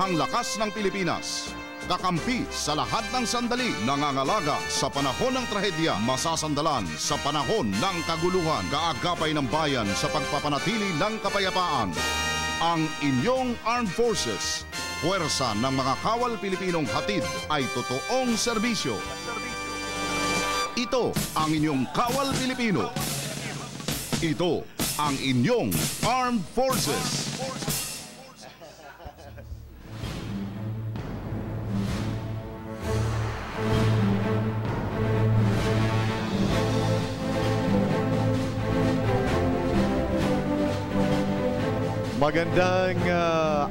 ang lakas ng Pilipinas. Kakampi sa lahat ng sandali, nangangalaga sa panahon ng trahedya, masasandalan sa panahon ng kaguluhan, kaagapay ng bayan sa pagpapanatili ng kapayapaan. Ang inyong Armed Forces, puwersa ng mga kawal Pilipinong hatid ay totoong serbisyo. Ito ang inyong kawal Pilipino. Ito ang inyong Armed Forces. Magandang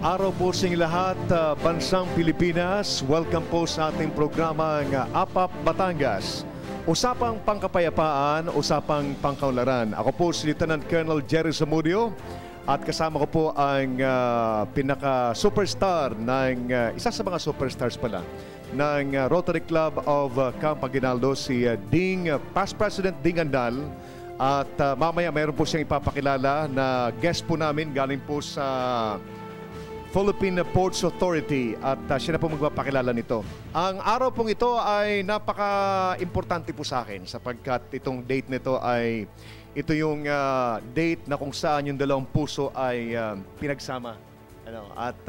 araw po sa inyong lahat, bansang Pilipinas. Welcome po sa ating programang APAP Batangas. Usapang pangkapayapaan, usapang pangkaunlaran. Ako po si Lieutenant Colonel Jerry Zamudio at kasama ko po ang pinaka-superstar ng, isa sa mga superstars pala, ng Rotary Club of Camp Aguinaldo, si Past President Ding Andal. At mamaya mayroon po siyang ipapakilala na guest po namin galing po sa Philippine Ports Authority at siya na po magpapakilala nito. Ang araw pong ito ay napaka-importante po sa akin sapagkat itong date nito ay ito yung date na kung saan yung dalawang puso ay pinagsama. At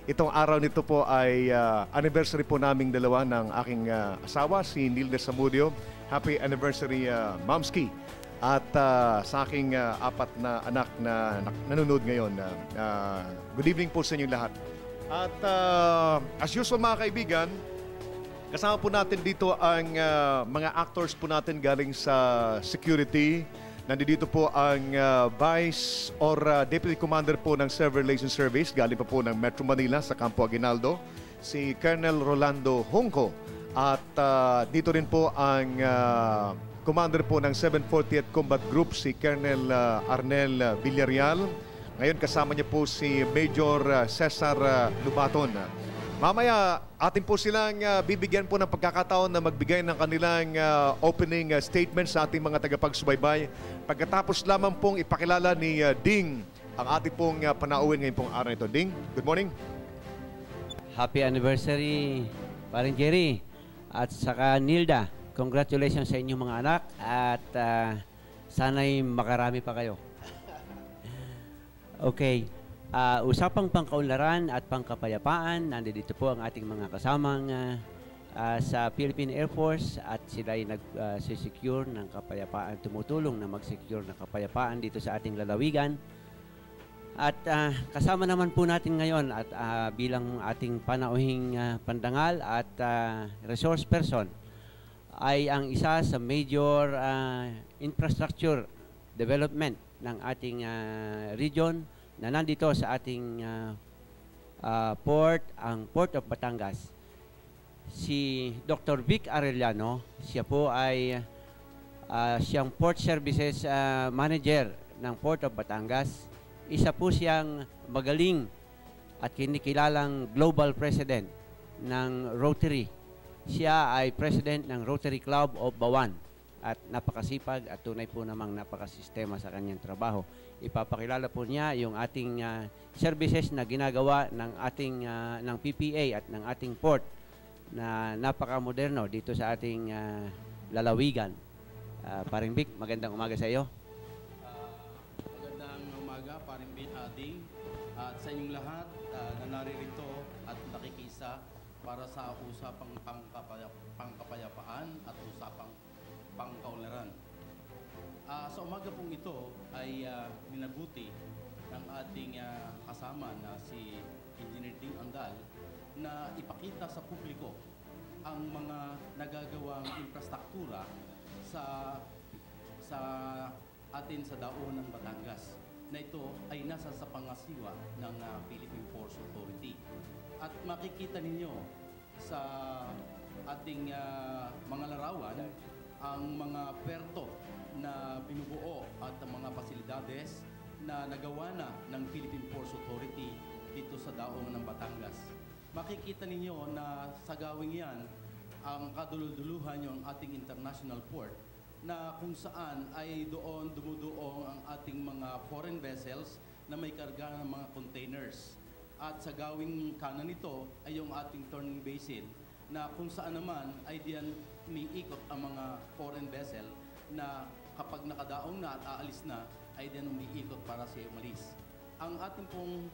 itong araw nito po ay anniversary po naming dalawa ng aking asawa, si Nilda Zamudio. Happy anniversary, Mamski. At sa aking apat na anak na nanonood ngayon. Good evening po sa inyo lahat. At as usual mga kaibigan, kasama po natin dito ang mga actors po natin galing sa security. Nandito po ang Vice or Deputy Commander po ng Civil Relations Service, galing pa po ng Metro Manila sa Campo Aguinaldo, si Colonel Rolando Hongco. At dito rin po ang commander po ng 740th Combat Group, si Colonel Arnel Villarreal. Ngayon kasama niya po si Major Cesar Lubaton. Mamaya atin po silang bibigyan po ng pagkakataon na magbigay ng kanilang opening statement sa ating mga tagapagsubaybay. Pagkatapos lamang pong ipakilala ni Ding ang ating pong panauhin ngayon pong araw nito. Ding, good morning. Happy anniversary, paring Jerry. At saka Nilda, congratulations sa inyong mga anak at sana'y makarami pa kayo. Okay, usapang pangkaunlaran at pangkapayapaan, nandito po ang ating mga kasamang sa Philippine Air Force at sila'y nag-secure ng kapayapaan, tumutulong na mag-secure ng kapayapaan dito sa ating lalawigan. At kasama naman po natin ngayon at bilang ating panauhing pandangal at resource person ay ang isa sa major infrastructure development ng ating region na nandito sa ating port, ang Port of Batangas. Si Dr. Vic Arellano, siya po ay siyang Port Services Manager ng Port of Batangas. Isa po siyang magaling at kinikilalang global president ng Rotary. Siya ay president ng Rotary Club of Bawan at napakasipag at tunay po namang napakasistema sa kanyang trabaho. Ipapakilala po niya yung ating services na ginagawa ng ating ng PPA at ng ating port na napakamoderno dito sa ating lalawigan. Paring Vic, magandang umaga sa iyo. Ding, at sa inyong lahat na naririto at nakikisa para sa usapang pangkapayapaan at usapang pangkaunlaran. Sa umaga pong ito ay minabuti ng ating kasama na si Engineer Ding Andal na ipakita sa publiko ang mga nagagawang infrastruktura sa atin sa daon ng Batangas, na ito ay nasa sa pangasiwa ng Philippine Ports Authority. At makikita ninyo sa ating mga larawan ang mga perto na binubuo at ang mga pasilidades na nagawa na ng Philippine Ports Authority dito sa daong ng Batangas. Makikita ninyo na sa gawing yan ang kaduluduluhan yung ating international port na kung saan ay doon dumuduong ang ating mga foreign vessels na may karga ng mga containers. At sa gawing kanan nito ay yung ating turning basin na kung saan naman ay diyan umiikot ang mga foreign vessel na kapag nakadaong na at aalis na ay diyan umiikot para siya umalis. Ang ating pong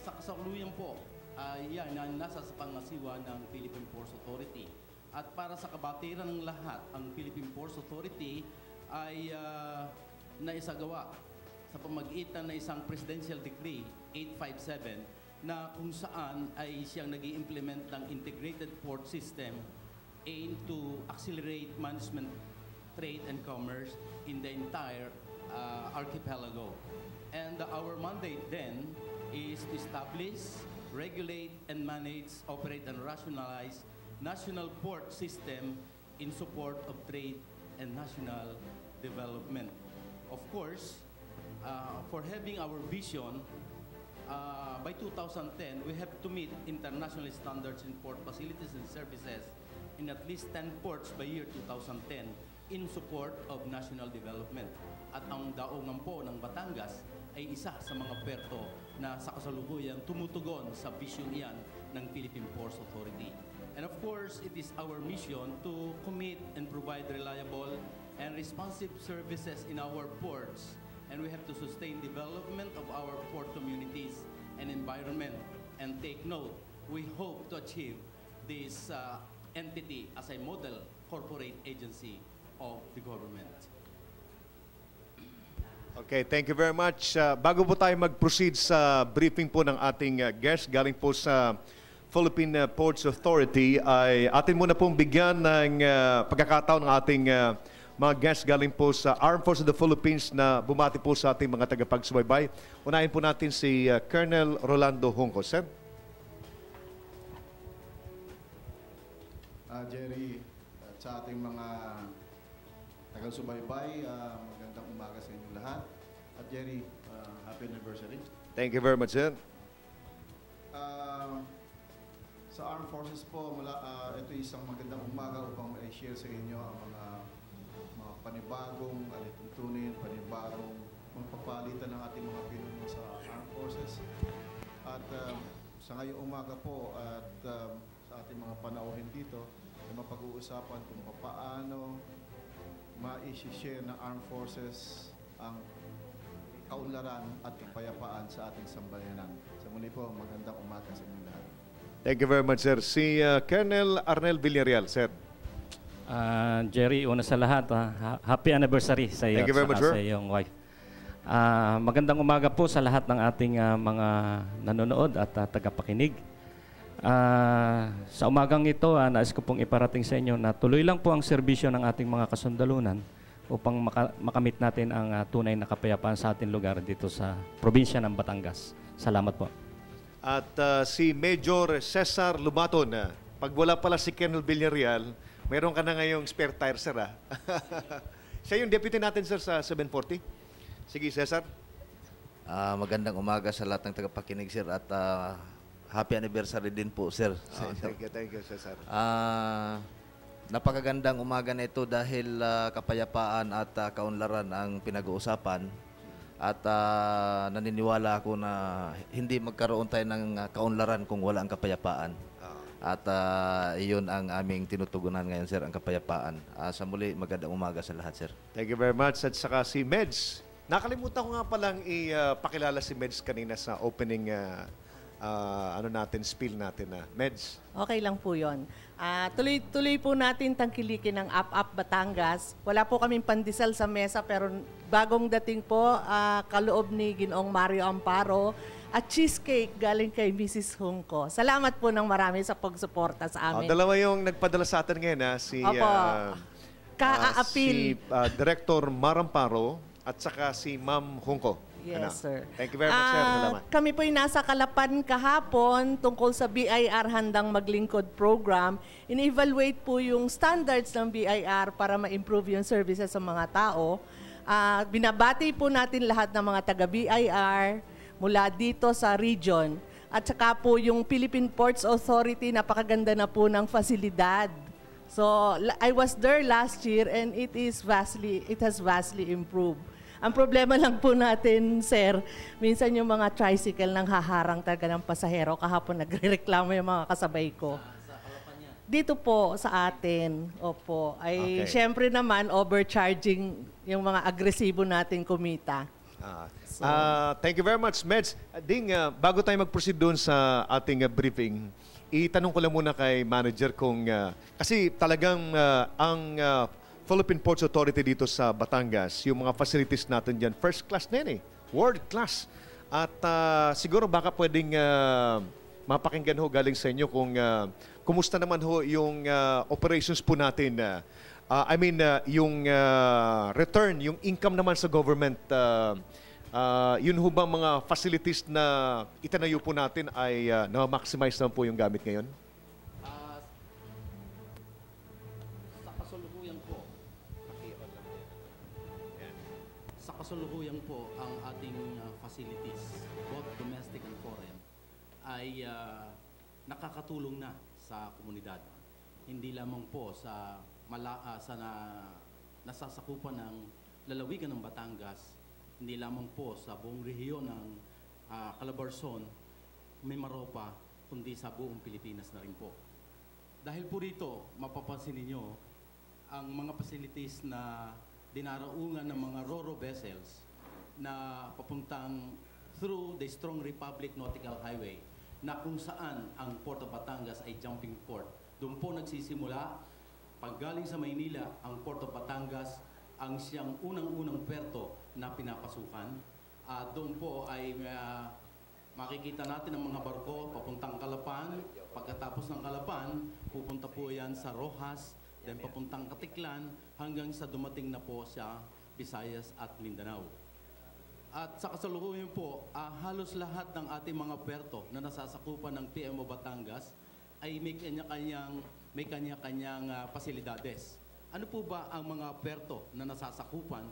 sa kasalukuyan po ay yan na nasa sa pangasiwa ng Philippine Ports Authority. At para sa kabatiran ng lahat, ang Philippine Ports Authority ay naisagawa sa pamagitan ng isang Presidential Decree 857 na kung saan ay siyang nag-i-implement ng Integrated Port System aimed to accelerate management, trade, and commerce in the entire archipelago. And our mandate then is to establish, regulate, and manage, operate, and rationalize national port system in support of trade and national development. Of course, for having our vision, by 2010, we have to meet international standards in port facilities and services in at least 10 ports by year 2010 in support of national development. At ang daungan po ng Batangas ay isa sa mga puerto na sa kasalukuyan tumutugon sa vision iyan ng Philippine Ports Authority. And of course, it is our mission to commit and provide reliable and responsive services in our ports. And we have to sustain development of our port communities and environment. And take note, we hope to achieve this entity as a model corporate agency of the government. Okay, thank you very much. Bago po tayo mag-proceed sa briefing po ng ating guest, galing po sa Philippine Ports Authority, ay atin muna pong bigyan ng pagkakataon ng ating mga guests galing po sa Armed Forces of the Philippines na bumati po sa ating mga tagapagsubaybay. Unahin po natin si Colonel Rolando Junco. Sir? Jerry, at sa ating mga taga-subaybay, magandang umaga sa inyong lahat. At Jerry, happy anniversary. Thank you very much, sir. Sa Armed Forces po, ito isang magandang umaga upang i-share sa inyo ang mga panibagong alituntunin, panibagong magpapalitan ng ating mga pinuno sa Armed Forces. At sa ngayong umaga po at sa ating mga panauhin dito, ay mapag-uusapan kung paano ma-share ng Armed Forces ang kaunlaran at kapayapaan sa ating sambayanan. Sa muli po, magandang umaga sa inyo lahat. Thank you very much, sir. Si Colonel Arnel Villarreal, sir. Jerry, una sa lahat, happy anniversary sa iyo at sa iyong wife. Magandang umaga po sa lahat ng ating mga nanonood at tagapakinig. Sa umagang ito, nais ko pong iparating sa inyo na tuloy lang po ang serbisyo ng ating mga kasundalunan upang makamit natin ang tunay na kapayapaan sa ating lugar dito sa probinsya ng Batangas. Salamat po. At si Major Cesar Lumaton, pag wala pala si Colonel Villarreal, mayroon ka na ngayong spare tire, sir. Siya yung deputy natin, sir, sa 740. Sige, Cesar. Magandang umaga sa lahat ng tagapakinig, sir, at happy anniversary din po, sir. Thank you, Cesar. Napakagandang umaga na ito dahil kapayapaan at kaunlaran ang pinag-uusapan. At naniniwala ako na hindi magkaroon tayo ng kaunlaran kung wala ang kapayapaan. At iyon ang aming tinutugunan ngayon, sir, ang kapayapaan. Sa muli, magandang umaga sa lahat, sir. Thank you very much. At saka si Meds. Nakalimutan ko nga palang ipakilala si Meds kanina sa opening spiel natin. Meds. Okay lang po yun. Tuloy-tuloy po natin tangkilikin ng Up Batangas. Wala po kaming pandesal sa mesa pero bagong dating po kaloob ni Ginoong Mario Amparo at cheesecake galing kay Mrs. Junco. Salamat po ng marami sa pagsuporta sa amin. Dalawa yung nagpadala sa atin ngayon, si Ka-aapil. Director Maramparo at saka si Ma'am Junco. Yes, sir. Thank you very much, sir. Salamat. Kami po'y nasa Kalapan kahapon tungkol sa BIR Handang Maglingkod program. In-evaluate po yung standards ng BIR para ma-improve yung services sa mga tao. Binabati po natin lahat ng mga taga-BIR mula dito sa region. At saka po yung Philippine Ports Authority, napakaganda na po ng fasilidad. So I was there last year and it has vastly improved. Ang problema lang po natin, sir, minsan yung mga tricycle nang haharang talaga ng pasahero. Kahapon nagrereklamo yung mga kasabay ko. Dito po sa atin, opo, ay Okay. syempre naman overcharging yung mga agresibo natin kumita. Thank you very much, Meds. Ding, bago tayo mag-proceed doon sa ating briefing, itanong ko lang muna kay manager kung, kasi talagang ang Philippine Ports Authority dito sa Batangas, yung mga facilities natin dyan, first class na yan eh, world class. At siguro baka pwedeng mapakinggan ho galing sa inyo kung kumusta naman ho yung operations po natin. Yung return, yung income naman sa government, yun ho ba mga facilities na itanayo po natin ay na-maximize naman po yung gamit ngayon? Sa kasalukuyan po, ang ating facilities, both domestic and foreign, ay nakakatulong na sa komunidad. Hindi lamang po sa nasasakupan ng lalawigan ng Batangas, hindi lamang po sa buong rehiyon ng Calabarzon, Mimaropa, kundi sa buong Pilipinas na rin po. Dahil po rito, mapapansin ninyo, ang mga facilities na dinaraungan ng mga RoRo vessels na papuntang through the Strong Republic Nautical Highway, na kung saan ang Port of Batangas ay jumping port. Doon po nagsisimula, paggaling sa Maynila, ang Port of Batangas ang siyang unang-unang puerto na pinapasukan. Doon po ay makikita natin ang mga barko papuntang Calapan. Pagkatapos ng Calapan, pupunta po yan sa Rojas, then papuntang Katiklan, hanggang sa dumating na po sa Visayas at Mindanao. At sa kasalukuyan po, halos lahat ng ating mga puerto na nasasakupan ng PMO Batangas ay may kanya-kanyang pasilidades. Ano po ba ang mga puerto na nasasakupan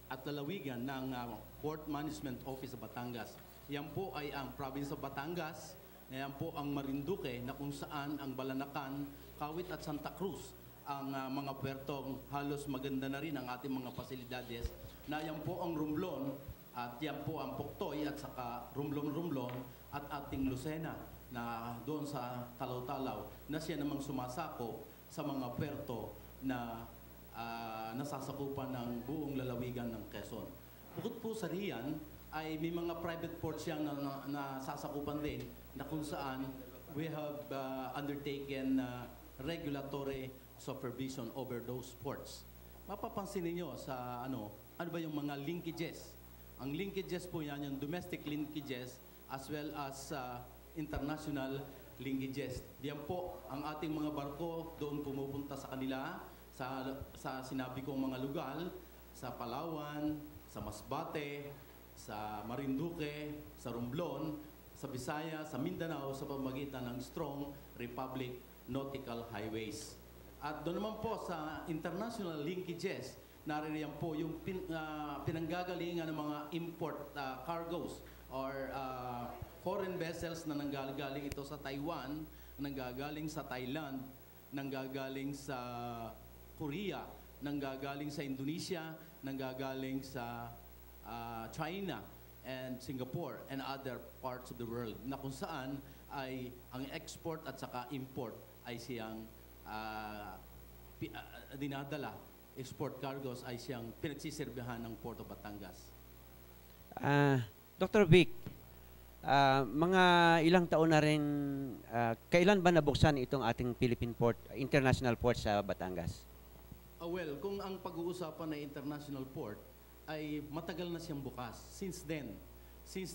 at lalawigan ng Port Management Office sa Batangas? Yan po ay ang Province of Batangas, yan po ang Marinduque, na kung saan ang Balanacan, Kawit at Santa Cruz ang mga puertong halos maganda na rin ang ating mga pasilidades, na yan po ang Romblon, at yan po ang Puktoy at saka Romblon at ating Lucena na doon sa Talaw-Talaw, na siya namang sumasakop sa mga puerto na nasasakupan ng buong lalawigan ng Quezon. Bukod po sa riyan, ay may mga private ports yan na sasakupan din, na kung saan we have undertaken regulatory supervision over those ports. Mapapansin niyo sa ano ba yung mga linkages. Ang linkages po yan, yung domestic linkages as well as international linkages. Diyan po ang ating mga barko doon pumupunta sa kanila, sa sinabi kong mga lugar, sa Palawan, sa Masbate, sa Marinduque, sa Romblon, sa Visayas, sa Mindanao, sa pamamagitan ng Strong Republic Nautical Highways. At doon naman po sa international linkages, naririyan po yung pinanggagalingan ng mga import cargoes or foreign vessels na nanggagaling ito sa Taiwan, nanggagaling sa Thailand, nanggagaling sa Korea, nanggagaling sa Indonesia, nanggagaling sa China and Singapore and other parts of the world, na kung saan ay ang export at saka import ay siyang dinadala. Export cargoes ay siyang pinagsisirbihan ng Port of Batangas. Dr. Vic, mga ilang taon na rin, kailan ba nabuksan itong ating Philippine Port, International Port sa Batangas? Well, kung ang pag-uusapan ng International Port ay matagal na siyang bukas. Since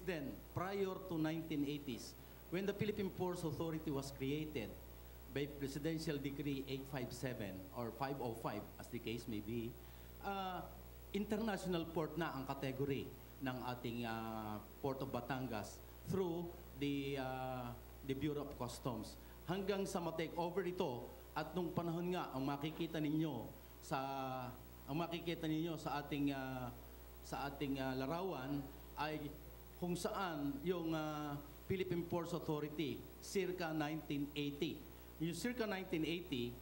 then, prior to 1980s, when the Philippine Ports Authority was created, by Presidential Decree 857 or 505 as the case may be, international port na ang category ng ating Port of Batangas through the Bureau of Customs. Hanggang sa ma-take over ito, at nung panahon nga ang makikita ninyo sa ating larawan ay kung saan yung Philippine Ports Authority circa 1980. Yung circa 1980,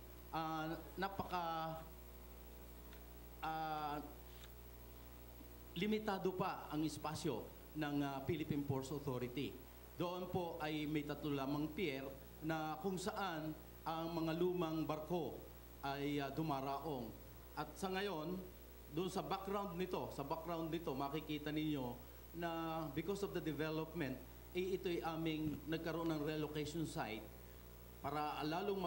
limitado pa ang espasyo ng Philippine Ports Authority. Doon po ay may tatlo lamang pier na kung saan ang mga lumang barko ay dumaraong. At sa ngayon, doon sa background nito, makikita ninyo na because of the development, ito'y aming nagkaroon ng relocation site para lalong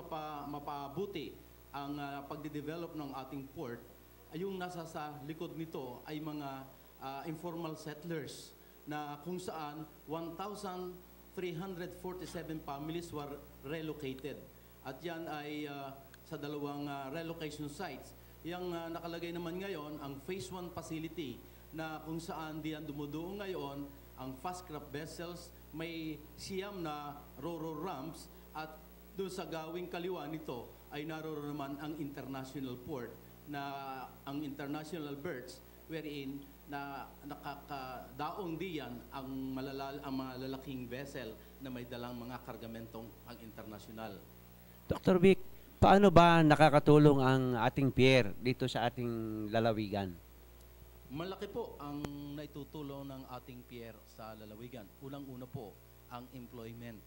mapabuti ang pagde-develop ng ating port. Yung nasa sa likod nito ay mga informal settlers na kung saan 1,347 families were relocated. At yan ay sa dalawang relocation sites. Yung nakalagay naman ngayon, ang Phase 1 facility na kung saan diyan dumuduong ngayon ang fast craft vessels, may siyam na ro-ro ramps at doon sa gawing kaliwa nito ay naroon naman ang international port na ang international berths wherein na nakakadaong diyan ang malalaking vessel na may dalang mga kargamentong ang international. Dr. Vic, paano ba nakakatulong ang ating pier dito sa ating lalawigan? Malaki po ang naitutulong ng ating pier sa lalawigan. Unang-una po ang employment.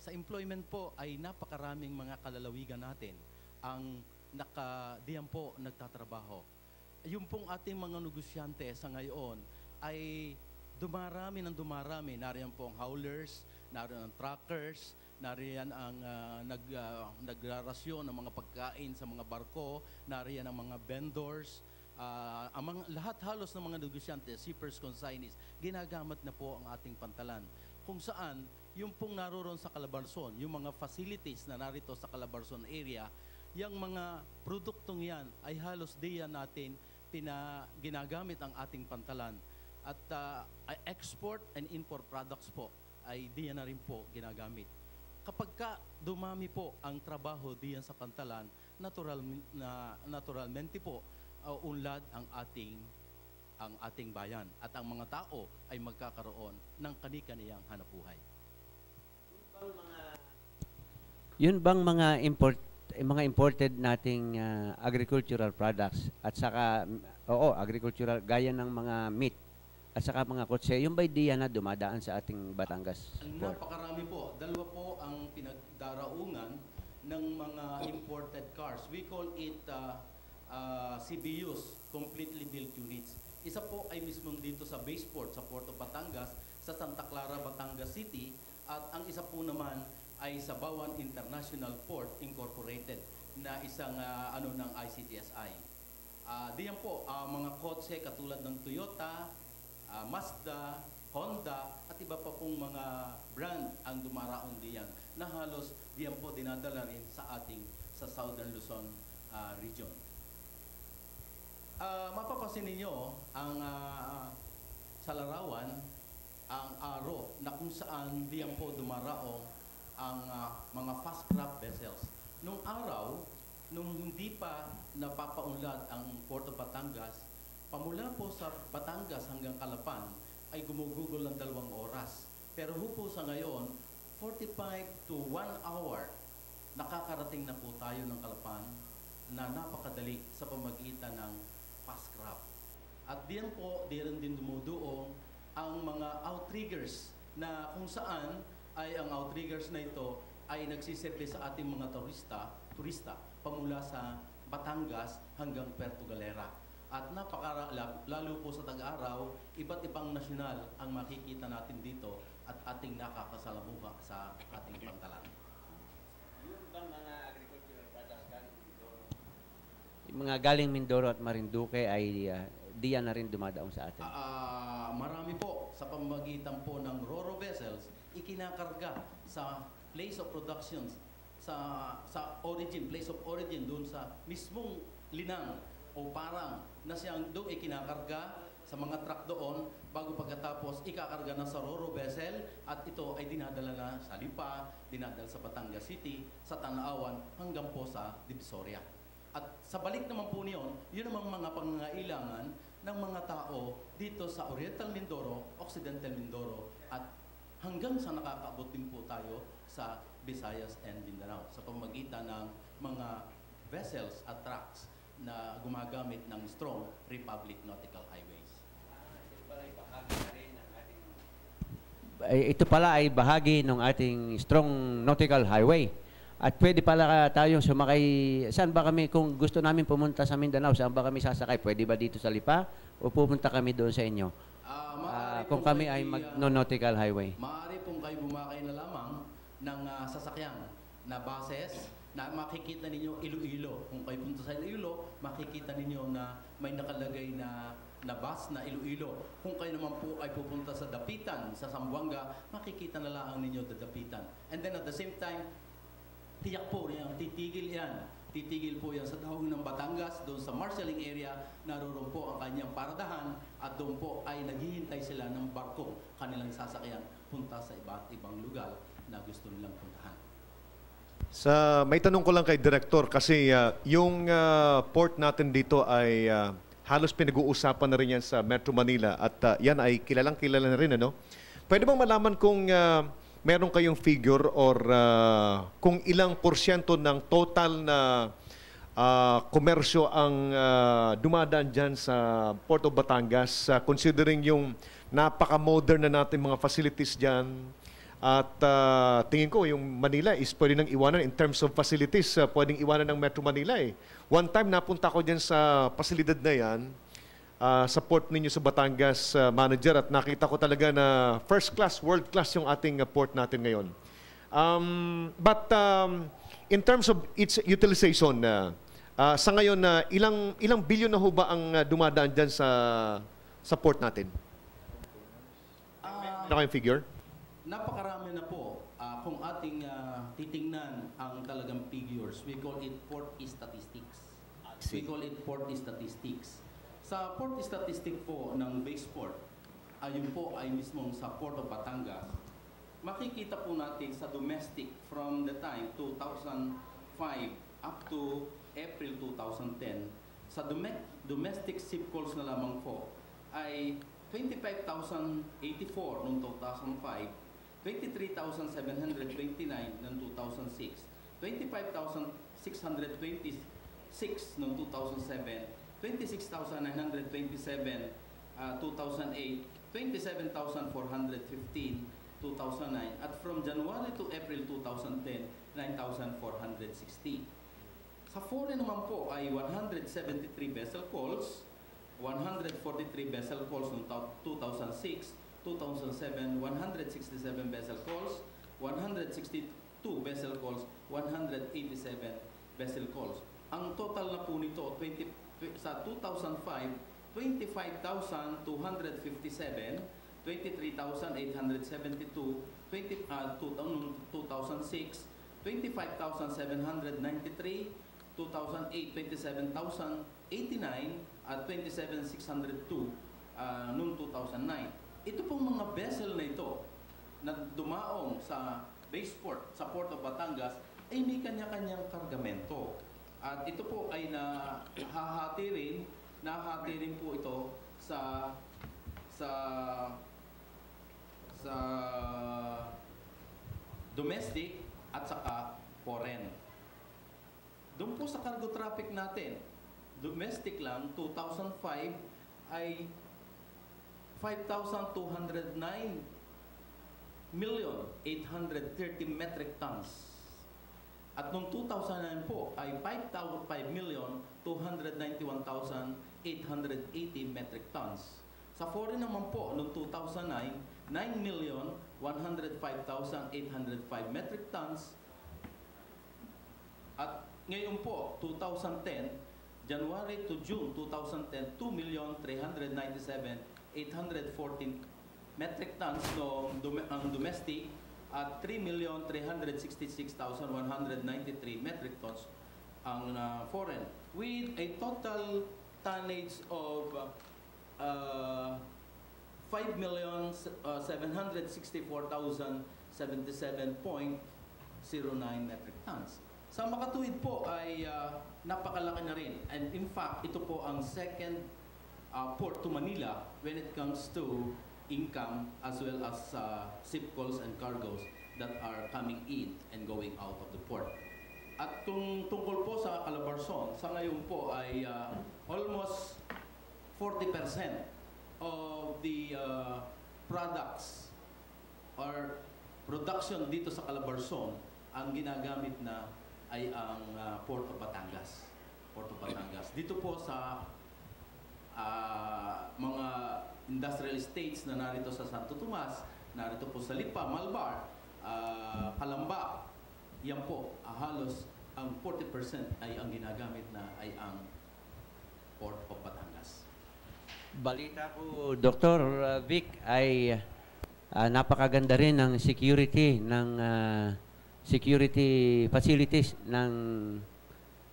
Sa employment po ay napakaraming mga kalalawigan natin ang diyan po nagtatrabaho. Yung pong ating mga negosyante sa ngayon ay dumarami. Nariyan po ang haulers, nariyan ang truckers, nariyan ang nagrarasyon ng mga pagkain sa mga barko, nariyan ang mga vendors, lahat halos ng mga negosyante, shippers, consignees, ginagamit na po ang ating pantalan. Kung saan, yung pong naroon sa Calabarzon, yung mga facilities na narito sa Calabarzon area, yung mga produktong yan ay halos diyan natin ginagamit ang ating pantalan. At export and import products po ay diyan na rin po ginagamit. Kapag dumami po ang trabaho diyan sa pantalan, naturalmente po, unlad ang ating bayan at ang mga tao ay magkakaroon ng kani-kaniyang hanapuhay. Yun bang mga imported nating agricultural products at saka agricultural gaya ng mga meat at saka mga kotse, yung ba'y diyan na dumadaan sa ating Batangas port? Napakarami po. Dalawa po ang pinagdaraungan ng mga imported cars. We call it CBUs, completely built units. Isa po ay mismong dito sa baseport, sa Port of Batangas, sa Santa Clara, Batangas City, at ang isa po naman ay sa Bawan International Port Incorporated na isang ng ICTSI. Diyan po, mga kotse katulad ng Toyota, Mazda, Honda, at iba pa pong mga brand ang dumaraon diyan na halos diyan po dinadala rin sa Southern Luzon region. Mapapansin ninyo ang sa larawan ang araw na kung saan diyan po dumaraong ang mga fast craft vessels. Nung araw, nung hindi pa napapaunlad ang Port of Batangas, pamula po sa Batangas hanggang Calapan ay gumugugol ng 2 oras. Pero po sa ngayon, 45 to 1 hour, nakakarating na po tayo ng Calapan na napakadali sa pamagitan ng fast craft. At diyan po, diyan din dumuduong ang mga outriggers na kung saan ay ang outriggers na ito ay nagsiserve sa ating mga turista pamula sa Batangas hanggang Puerto Galera. At lalo po sa tag-araw, iba't ibang nasyonal ang makikita natin dito at ating nakakasalamuha sa ating pantalan. Yung bang mga agricultural products galing Mindoro? Yung mga galing Mindoro at Marinduque ay diyan na rin dumadaong sa atin? Marami po sa pamamagitan po ng ro-ro vessels, ikinakarga sa place of production, sa place of origin doon sa mismong linang o parang na siyang doon ikinakarga sa mga truck doon bago pagkatapos ikakarga na sa ro-ro vessel at ito ay dinadala na sa Lipa, dinadala sa Batangas City, sa Tanauan hanggang po sa Divisoria. At sa balik naman po niyon, yun namang mga pangangailangan ng mga tao dito sa Oriental Mindoro, Occidental Mindoro at hanggang sa nakakaabot din po tayo sa Visayas and Mindanao sa pamamagitan ng mga vessels at trucks na gumagamit ng strong Republic Nautical Highways. ito pala ay bahagi ng ating strong nautical highway. At pwede pala tayong sumakay, saan ba kami, kung gusto namin pumunta sa Mindanao, saan ba kami sasakay? Pwede ba dito sa Lipa o pupunta kami doon sa inyo? Kung kami ay mag-nautical highway. Maaari pong kayo bumakay na lamang ng sasakyan na buses na makikita ninyo Iloilo. Kung kayo punta sa Iloilo, makikita ninyo na may nakalagay na bus na Iloilo. Kung kayo naman po ay pupunta sa Dapitan, sa Zamboanga, makikita na lang ninyo the Dapitan. And then at the same time, tiyak po yan, titigil yan. Titigil po yan sa dahong ng Batangas, doon sa marshalling area, naroon po ang kanyang paradahan at doon po ay naghihintay sila ng barko kanilang sasakyan punta sa iba't ibang lugar na gusto nilang puntahan. May tanong ko lang kay Director kasi yung port natin dito ay halos pinag-uusapan na rin yan sa Metro Manila at yan ay kilalang-kilala na rin, ano? Pwede bang malaman kung meron kayong figure or kung ilang porsyento ng total na komersyo ang dumadaan dyan sa Port of Batangas, considering yung napaka-modern na natin mga facilities dyan? At tingin ko yung Manila is pwede nang iwanan in terms of facilities, pwedeng iwanan ng Metro Manila eh. One time napunta ko dyan sa pasilidad na yan, sa port ninyo sa Batangas, manager, at nakita ko talaga na first class, world class yung ating port natin ngayon. But in terms of its utilization, sa ngayon, ilang bilyon na ho ba ang dumadaan dyan sa port natin? Ano kayong figure? Napakarami na po. Kung ating titingnan ang talagang figures, we call it port statistics. We call it port statistics. Sa port statistic po ng base port, ayun po ay mismong sa Port of Batangas, makikita po natin sa domestic from the time 2005 up to April 2010, sa domestic ship calls na lamang po ay 25,084 noong 2005, 23,729 noong 2006, 25,626 noong 2007, 26,927 2008, 27,415 2009, at from January to April 2010, 9,460. Sa foreign naman po ay 173 vessel calls, 143 vessel calls noong 2006, 2007, 167 vessel calls, 162 vessel calls, 187 vessel calls. Ang total na po nito sa 2005, 25,257, 23,872, 2006, 25,793, 2008, 27,089, at 27,602 noong 2009. Ito pong mga vessel na ito na dumaong sa base port, sa Port of Batangas, ay may kanya-kanyang kargamento. At ito po ay nahahati rin po ito sa domestic at saka foreign. Doon po sa cargo traffic natin, domestic lang, 2005 ay 5,209,830 metric tons. At noong 2009 po ay 5,291,880 metric tons. Sa foreign naman po noong 2009, 9,105,805 metric tons. At ngayon po, 2010, January to June 2010, 2,397,814 metric tons ang domestic at 3,366,193 metric tons ang foreign, with a total tonnage of 5,764,077.09 metric tons. Sa makatuwid po ay napakalaki na rin. And in fact, ito po ang second port to Manila when it comes to income as well as ship calls and cargoes that are coming in and going out of the port. At kung tungkol po sa Calabarzon, sa ngayon po ay almost 40% of the products or production dito sa Calabarzon, ang ginagamit na ay ang Port of Batangas. Port of Batangas. Dito po sa mga industrial estates na narito sa Santo Tomas, narito po sa Lipa, Malbar, Calamba, yan po, halos ang 40% ay ang ginagamit na ay ang Port of Batangas. Balita ko, Dr. Vic, ay napakaganda rin ng security facilities ng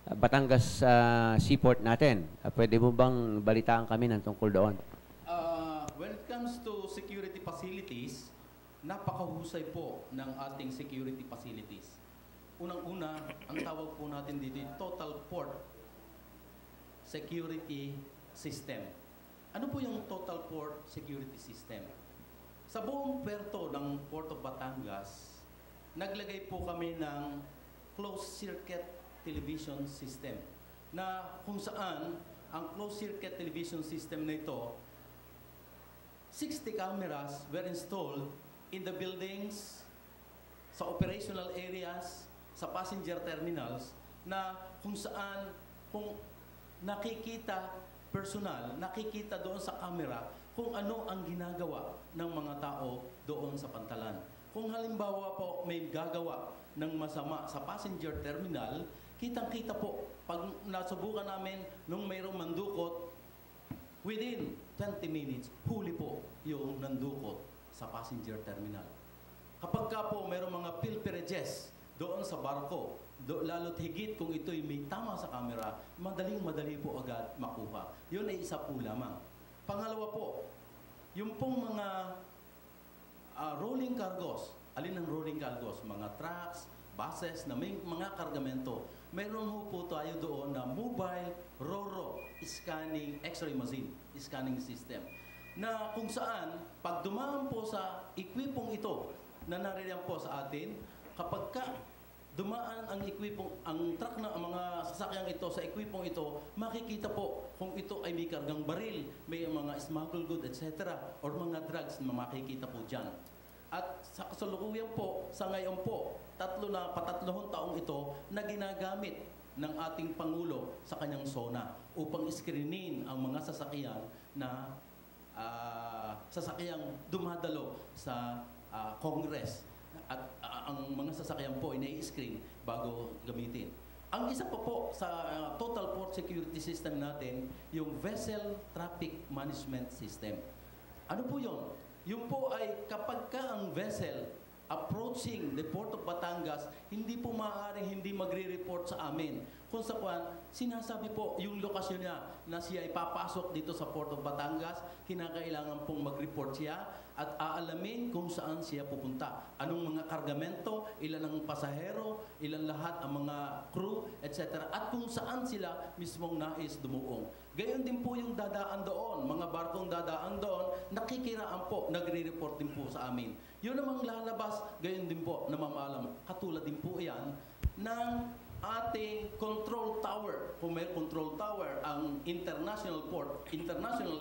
Batangas seaport natin. Pwede mo bang balitaan kami ng tungkol doon? When it comes to security facilities, napakahusay po ng ating security facilities. Unang-una, ang tawag po natin dito yung Total Port Security System. Ano po yung Total Port Security System? Sa buong puerto ng Port of Batangas, naglagay po kami ng closed circuit television system na kung saan ang closed circuit television system na ito, 60 cameras were installed in the buildings, sa operational areas, sa passenger terminals, na kung saan, kung nakikita personal, nakikita doon sa camera kung ano ang ginagawa ng mga tao doon sa pantalan. Kung halimbawa po may gagawa ng masama sa passenger terminal, kitang-kita po, pag nasubukan namin nung mayroong mandukot, within 20 minutes, huli po yung nandukot sa passenger terminal. Kapag ka po mayroong mga pilperages doon sa barko, lalo't higit kung ito'y may tama sa camera, madaling-madali po agad makuha. Yun ay isa po lamang. Pangalawa po, yung pong mga rolling cargos, alin ang rolling cargos? Mga trucks, buses na may mga kargamento. Mayroon ho po tayo doon na mobile RoRo scanning X-ray machine, scanning system, na kung saan pag dumaan po sa equipong ito na naririyan po sa atin, kapag ka dumaan ang equipong, ang truck na ang mga sasakyang ito sa equipong ito, makikita po kung ito ay may kargang baril, may mga smuggled goods, etc. or mga drugs na makikita po dyan. At sa kasalukuyan po, sa ngayon po, patatlong taong ito na ginagamit ng ating Pangulo sa kanyang SONA upang screenin ang mga sasakyan na sasakyang dumadalo sa Congress. At ang mga sasakyan po ay nai-screen bago gamitin. Ang isa pa po sa Total Port Security System natin, yung Vessel Traffic Management System. Ano po yun? Yung po ay kapag ka ang vessel approaching the Port of Batangas, hindi po maaaring hindi magre-report sa amin. Kung sa kwan, sinasabi po yung lokasyon niya na siya ay papasok dito sa Port of Batangas, kinakailangan pong mag-report siya at aalamin kung saan siya pupunta. Anong mga kargamento, ilan ang pasahero, ilan lahat ang mga crew, etc. At kung saan sila mismong nais dumuong. Gayon din po yung dadaan doon, mga barkong dadaan doon, nakikiraan po, nagre-report din po sa amin. Yun namang lalabas, gayon din po, namamalam. Katulad din po yan ng ating control tower. Kung may control tower, ang international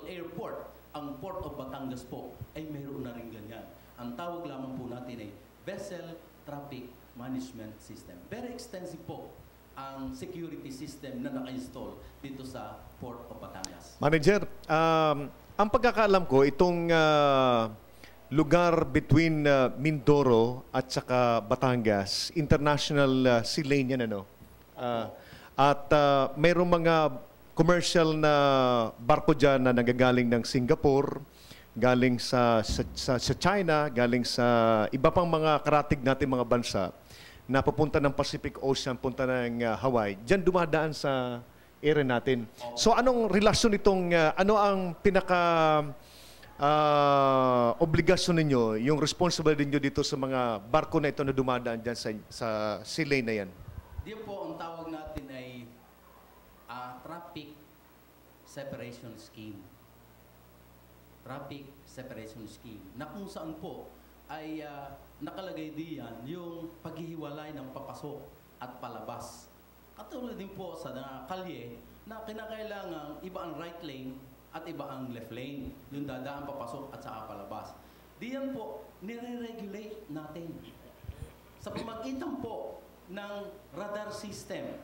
airport, ang Port of Batangas po, ay mayroon na rin ganyan. Ang tawag lamang po natin ay Vessel Traffic Management System. Very extensive po ang security system na naka-install dito sa Port of Batangas. Manager, ang pagkakaalam ko, itong lugar between Mindoro at saka Batangas, international sea lane yan, ano? At mayroong mga commercial na barko dyan na nagagaling ng Singapore, galing sa China, galing sa iba pang mga karatig natin mga bansa na papunta ng Pacific Ocean, punta ng Hawaii. Diyan dumadaan sa area natin. So anong relasyon itong, ano ang pinaka obligasyon ninyo, yung responsibility ninyo dito sa mga barko na ito na dumadaan dyan sa sea lane na yan? Di po, ang tawag natin ay Traffic Separation Scheme. Traffic Separation Scheme. Na kung saan po ay nakalagay diyan yung paghihiwalay ng papasok at palabas. Katulad din po sa kalye na kinakailangan iba ang right lane, at iba ang left lane. Yung dadaan papasok at saka palabas. Diyan po, nire-regulate natin. Sa pamagitan po ng radar system,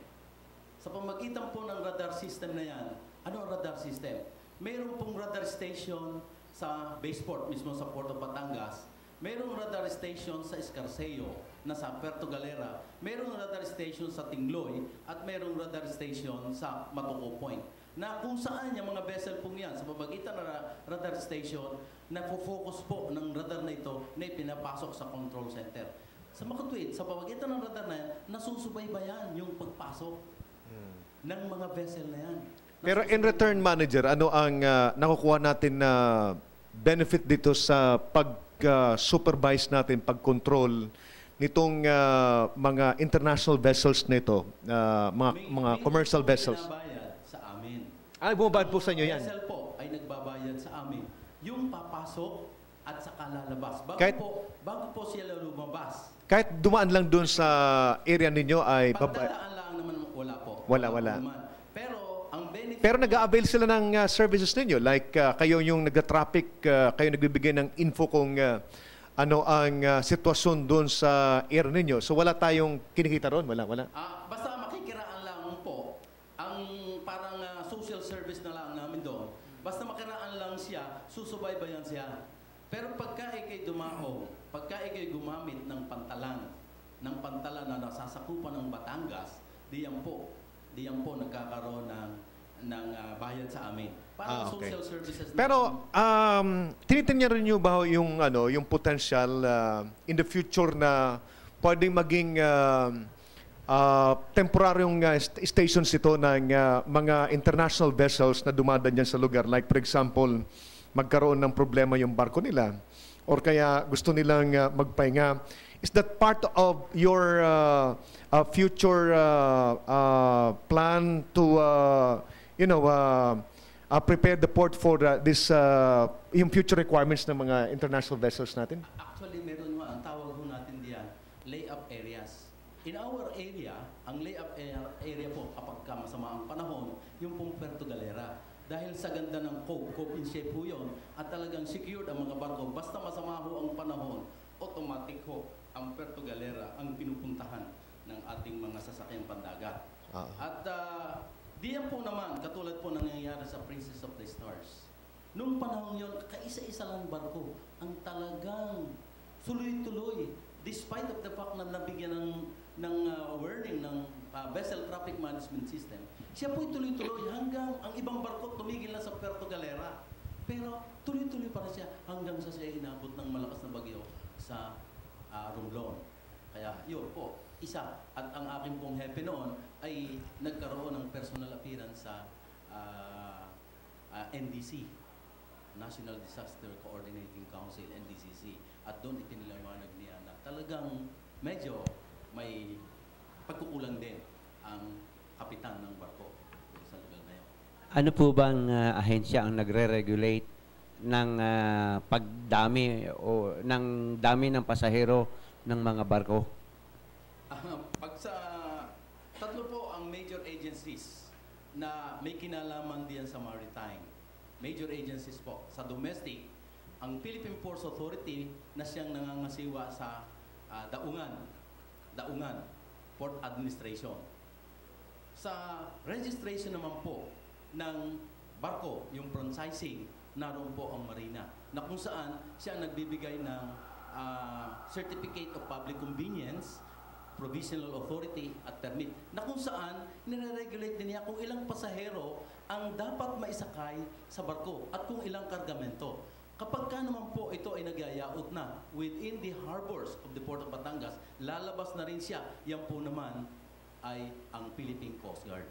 sa pamagitan po ng radar system na yan, ano ang radar system? Mayroon pong radar station sa Baseport, mismo sa Puerto Batangas. Mayroong radar station sa Escarceo, na sa Puerto Galera. Mayroong radar station sa Tingloy, at mayroong radar station sa Matuco Point. Na kung saan yung mga vessel pong yan, sa pamagitan ng radar station, na-focus po ng radar na ito na pinapasok sa control center. Sa makatwid, sa pamagitan ng radar na yan, nasusubaybayan yung pagpasok ng mga vessel na yan. Pero in return, manager, ano ang nakukuha natin na benefit dito sa pag-supervise natin, pag-control nitong mga international vessels nito, mga commercial vessels? Binabayad sa amin. Bumabad po sa inyo yan? Vessel po ay nagbabayad sa amin. Yung papasok at saka lalabas. Bago po sila lumabas. Kahit dumaan lang doon sa area ninyo ay... Pagdadaan lang naman, wala po. Wala. Pero ang benefit... Pero nag-a-avail sila ng services ninyo. Like kayo yung nag-traffic, kayo nagbibigay ng info kung ano ang sitwasyon doon sa area ninyo. So wala tayong kinikita ron? Wala. Basta makikiraan lang po. Ang parang social service na lang namin doon. Basta makiraan lang siya, susubaybayan siya. Pero pagka ikay dumao, pagka ikay gumamit ng pantalan na nasasakupan ng Batangas, diyan po nagkakaroon ng bayad sa amin. Para Okay. social services. Pero tinitingnan rin niyo ba yung potential in the future na pwedeng maging temporaryong stations ito ng mga international vessels na dumadaan dyan sa lugar? Like for example, magkaroon ng problema yung barko nila or kaya gusto nilang magpahinga. Is that part of your future plan to prepare the port for yung future requirements ng mga international vessels natin? Actually, meron ang tawag ho natin diyan, layup areas. In our area, ang layup area po kapag masama ang panahon, yung pong Puerto Galera. Dahil sa ganda ng cove in shape po yun, at talagang secured ang mga barko, basta masama ho ang panahon, automatic ho ang Puerto Galera ang pinupuntahan ng ating mga sasakyang pandagat. At diyan po naman, katulad po nangyayari sa Princess of the Stars. Nung panahon yun, kaisa-isa lang barko ang talagang tuloy-tuloy, despite of the fact na nabigyan ng warning ng vessel traffic management system, siya po'y tuloy-tuloy hanggang ang ibang barko tumigil na sa Puerto Galera. Pero tuloy-tuloy pa rin siya hanggang sa siya inabot ng malakas na bagyo sa Romblon. Kaya yun po, isa. At ang aking pong hepe noon ay nagkaroon ng personal appearance sa NDC, National Disaster Coordinating Council, NDCC. At doon ipinilawanag niya na talagang medyo may pagkukulang din ang kapitan ng barko sa lugar na yun. Ano po bang ahensya ang nagre-regulate ng pagdami o ng dami ng pasahero ng mga barko? Tatlo po ang major agencies na may kinalaman diyan sa maritime. Major agencies po. Sa domestic, ang Philippine Ports Authority na siyang nangangasiwa sa Daungan, Port Administration. Sa registration naman po ng barko, yung franchising, naroon po ang Marina, na kung saan siya nagbibigay ng Certificate of Public Convenience, Provisional Authority at Permit, na kung saan nire-regulate din niya kung ilang pasahero ang dapat maisakay sa barko at kung ilang kargamento. Kapag ka naman po ito ay nagyayaot na within the harbors of the Port of Batangas, lalabas na rin siya. Yan po naman ay ang Philippine Coast Guard.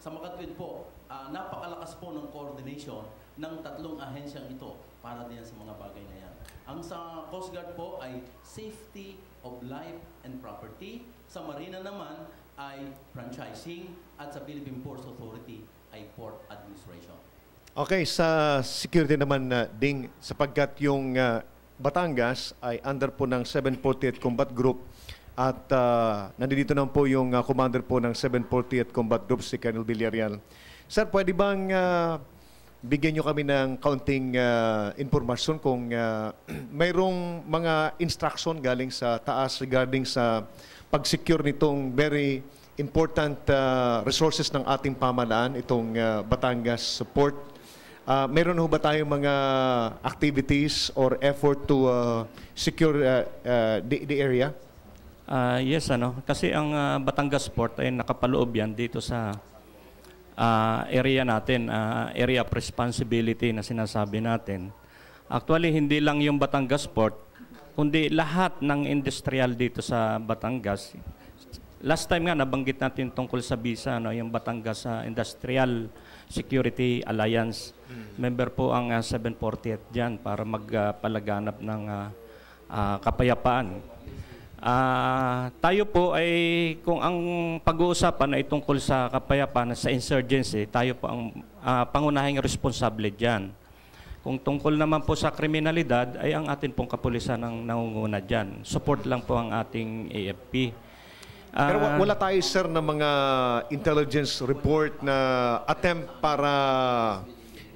Sa makatwid po, napakalakas po ng coordination ng tatlong ahensyang ito para din sa mga bagay na yan. Ang sa Coast Guard po ay safety of life and property. Sa Marina naman ay franchising at sa Philippine Ports Authority ay port administration. Okay, sa security naman, Ding, sapagkat yung Batangas ay under po ng 748 Combat Group at nandito naman po yung commander po ng 748 Combat Group, si Colonel Villarreal. Sir, pwede bang bigyan nyo kami ng kaunting informasyon kung mayroong mga instruction galing sa taas regarding sa pag-secure nitong very important resources ng ating pamahalaan, itong Batangas Port. Meron ho ba tayong mga activities or effort to secure the area? Yes, kasi ang Batangas Port ay nakapaloob yan dito sa area natin, area of responsibility na sinasabi natin. Actually, hindi lang yung Batangas Port, kundi lahat ng industrial dito sa Batangas. Last time nga, nabanggit natin tungkol sa BISA, yung Batangas Industrial Security Alliance. Member po ang 740th dyan para magpalaganap ng kapayapaan. Tayo po ay, kung ang pag-uusapan ay tungkol sa kapayapaan, sa insurgency, tayo po ang pangunahing responsable dyan. Kung tungkol naman po sa kriminalidad, ay ang atin pong kapulisan ang nangunguna dyan. Support lang po ang ating AFP. Pero wala tayo, sir, na mga intelligence report na attempt para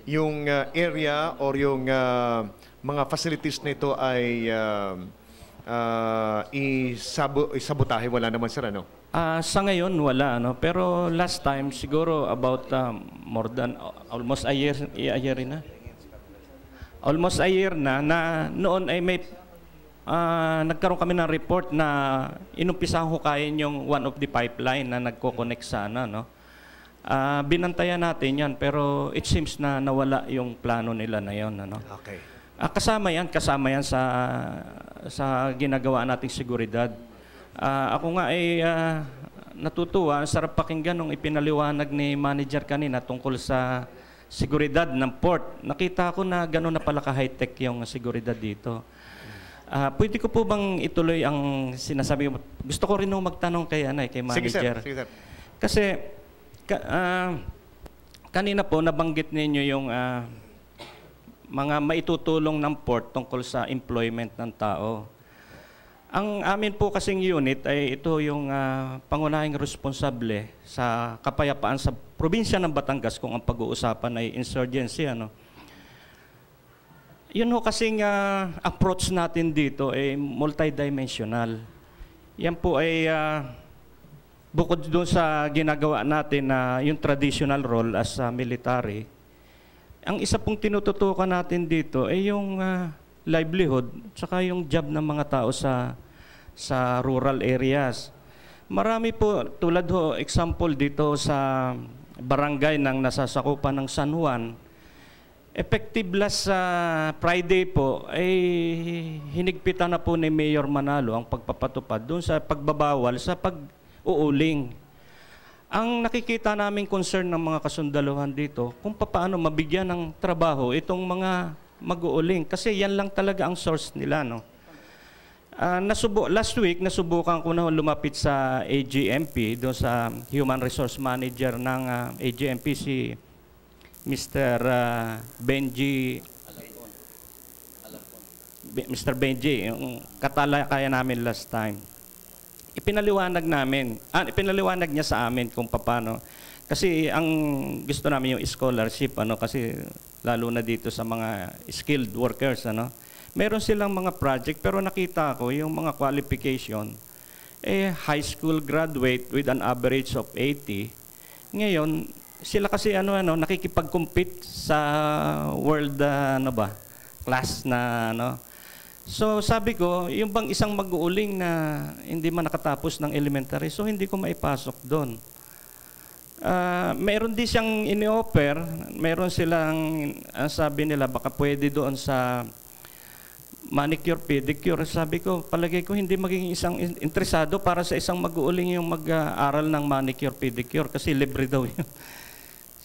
yung area or yung mga facilities na ito ay isabotahe? Wala naman, sir, ano? Sa ngayon, wala. Pero last time, siguro about more than almost a year na. Almost a year na noon ay may nagkaroon kami ng report na inumpisang hukayin yung one of the pipeline na nagko-connect sana, binantayan natin yan, pero it seems na nawala yung plano nila na yun, Okay. Kasama yan sa ginagawa nating seguridad. Ako nga ay natutuwa, sarap pakinggan nung ipinaliwanag ni manager kanina tungkol sa seguridad ng port. Nakita ko na gano'n na pala ka-high-tech yung seguridad dito. Pwede ko po bang ituloy ang sinasabi ko? Gusto ko rin magtanong kay manager. Sige, sir. Kasi kanina po nabanggit ninyo yung mga maitutulong ng port tungkol sa employment ng tao. Ang amin po kasing unit ay ito yung pangunahing responsable sa kapayapaan sa probinsya ng Batangas kung ang pag-uusapan ay insurgency. Yun ho kasing approach natin dito ay multidimensional. Yan po ay bukod doon sa ginagawa natin na yung traditional role as military, ang isa pong tinututukan natin dito ay yung livelihood tsaka yung job ng mga tao sa rural areas. Marami po, tulad ho, example dito sa barangay ng nasasakupan ng San Juan, effective last Friday po ay hinigpitan na po ni Mayor Manalo ang pagpapatupad doon sa pagbabawal sa pag-uuling. Ang nakikita naming concern ng mga kasundaluhan dito, kung paano mabigyan ng trabaho itong mga mag-uuling. Kasi yan lang talaga ang source nila. Last week, nasubukan ko na lumapit sa AGMP, doon sa Human Resource Manager ng AGMP, si Mr. Benji. Mr. Benji, yung katalakayan namin last time. Ipinaliwanag niya sa amin kung paano. Kasi ang gusto namin yung scholarship, kasi lalo na dito sa mga skilled workers, meron silang mga project, pero nakita ko yung mga qualification, high school graduate with an average of 80. Ngayon, sila kasi nakikipag-compete sa world class na So sabi ko, yung bang isang mag-uuling na hindi man nakatapos ng elementary, so hindi ko maipasok doon. Meron din siyang ini-offer, meron silang, sabi nila, baka pwede doon sa manicure, pedicure. Sabi ko, palagay ko hindi magiging isang interesado para sa isang mag-uuling yung mag-aaral ng manicure, pedicure kasi libre daw yun.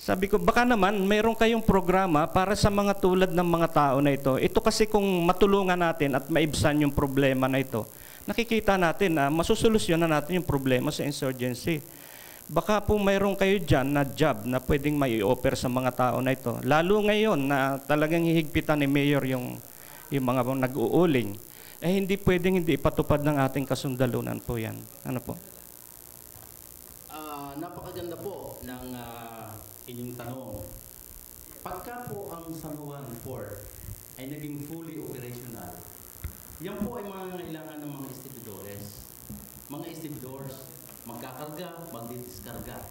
Sabi ko, baka naman mayroon kayong programa para sa mga tulad ng mga tao na ito. Ito kasi kung matulungan natin at maibsan yung problema na ito, nakikita natin na masusolusyonan natin yung problema sa insurgency. Baka po mayroon kayo dyan na job na pwedeng mai-offer sa mga tao na ito. Lalo ngayon na talagang hihigpitan ni Mayor yung mga nag-uuling. Hindi pwedeng hindi ipatupad ng ating kasundalunan po yan. Ano po? Napakaganda po ng inyong tanong. pagka po ang San Juan Port ay naging fully operational, yan po ay mga kailangan ng mga estibidores. Mga estibidors, magkakarga, magdidiskarga.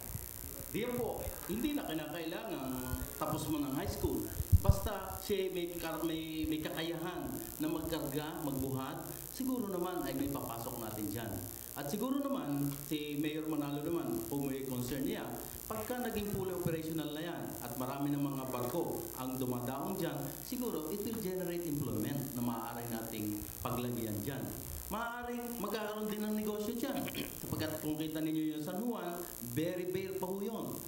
Diyan po, hindi na kinakailangan tapos mo ng high school. Basta siya may kakayahan na magkarga, magbuhat, siguro naman ay may papasok natin dyan. At siguro naman, si Mayor Manalo naman, kung may concern niya, pagka naging fully operational na yan at marami ng mga barko ang dumadaong dyan, siguro it will generate employment na maaari nating paglagyan dyan. Maaaring magkakaroon din ng negosyo dyan. Sapagkat kung kita ninyo yung San Juan, very bare pa ho yun.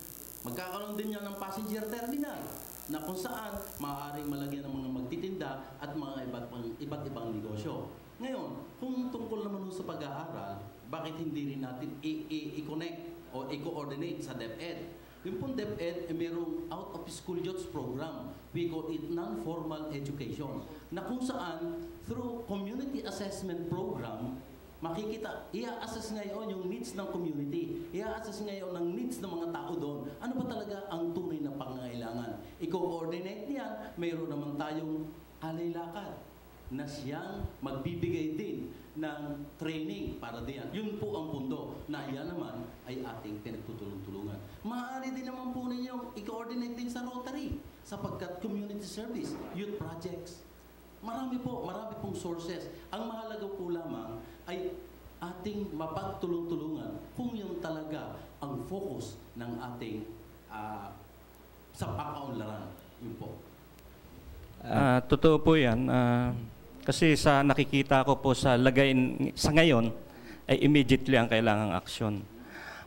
Magkakaroon din yan ng passenger terminal na kung saan maaaring malagyan ng mga magtitinda at mga iba't ibang negosyo. Ngayon, kung tungkol naman sa pag-aaral, bakit hindi rin natin i-connect o i-coordinate sa DepEd? Yung pong DepEd, mayroong out-of-school youth program. We call it non-formal education. Na kung saan, through community assessment program, makikita, i-assess ngayon yung needs ng community. I-assess ngayon ng needs ng mga tao doon. Ano ba talaga ang tunay na pangangailangan? I-coordinate niyan, mayroon naman tayong alay lakad na siyang magbibigay din ng training para diyan. Yun po ang pundo na yan naman ay ating pinagtutulong-tulungan. Maaari din naman po ninyong i-coordinate din sa Rotary sapagkat community service, youth projects. Marami pong sources. Ang mahalaga po lamang ay ating mapagtulong-tulungan kung yun talaga ang focus ng ating sa pakaunlaran. Yun po. Totoo po yan. Kasi sa nakikita ko po sa sa ngayon, ay immediately ang kailangang aksyon.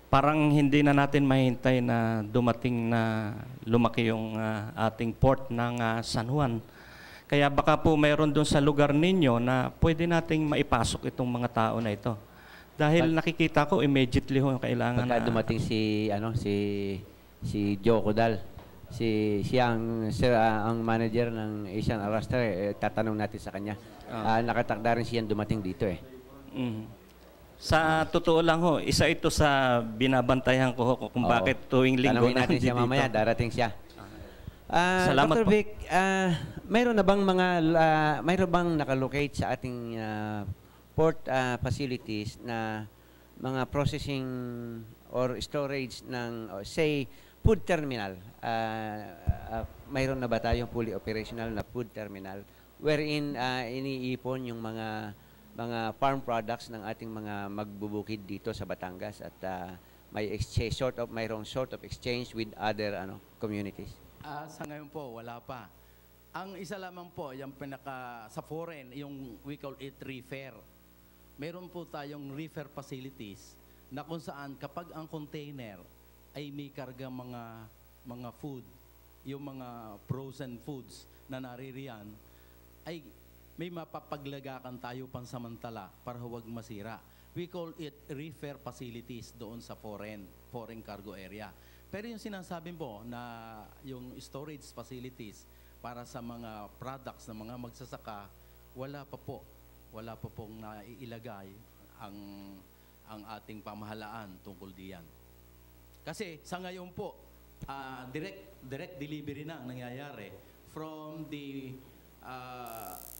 Parang hindi na natin mahintay na dumating na lumaki yung ating port ng San Juan. Kaya baka po mayroon doon sa lugar ninyo na pwede nating maipasok itong mga tao na ito. Dahil nakikita ko immediately ho kailangan pagka dumating si Joe Codal, siya ang manager ng Asian Arrastre, tatanong natin sa kanya. Nakatakda rin siya dumating dito eh. Sa totoo lang ho, isa ito sa binabantayan ko kung bakit tuwing linggo tanongin natin siya mamaya, darating siya. Salamat Dr. po. Vic, mayroon bang nakalocate sa ating port facilities na mga processing or storage ng say food terminal? Mayroon na ba tayong fully operational na food terminal wherein iniipon yung mga farm products ng ating mga magbubukid dito sa Batangas at may exchange mayroong sort of exchange with other communities? Sa ngayon po, wala pa. Ang isa lamang po, yung sa foreign, yung we call it reefer. Meron po tayong reefer facilities na kung saan kapag ang container ay may karga mga food, yung mga frozen foods na naririyan, ay may mapapaglagakan tayo pansamantala para huwag masira. We call it reefer facilities doon sa foreign cargo area. Pero yung sinasabi po na yung storage facilities para sa mga products ng mga magsasaka, wala pa pong naiilagay ang ating pamahalaan tungkol diyan. Kasi sa ngayon po, direct delivery na ang nangyayari from the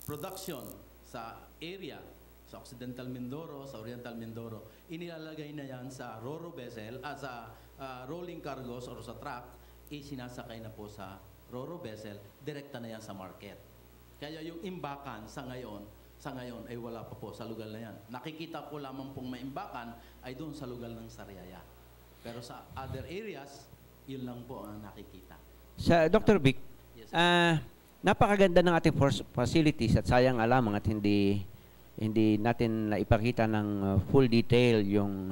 production sa area, sa Occidental Mindoro, sa Oriental Mindoro, inilalagay na yan sa Ro-Ro vessel, sa rolling cargos or sa truck, sinasakay na po sa Ro-Ro vessel, direkta na yan sa market. Kaya yung imbakan sa ngayon ay wala pa po sa lugar na yan. Nakikita po lamang pong maimbakan ay doon sa lugar ng Sariaya. Pero sa other areas, yun lang po ang nakikita. Sa Dr. Vic, yes, napakaganda ng ating facilities at sayang lamang at hindi natin naipakita ng full detail yung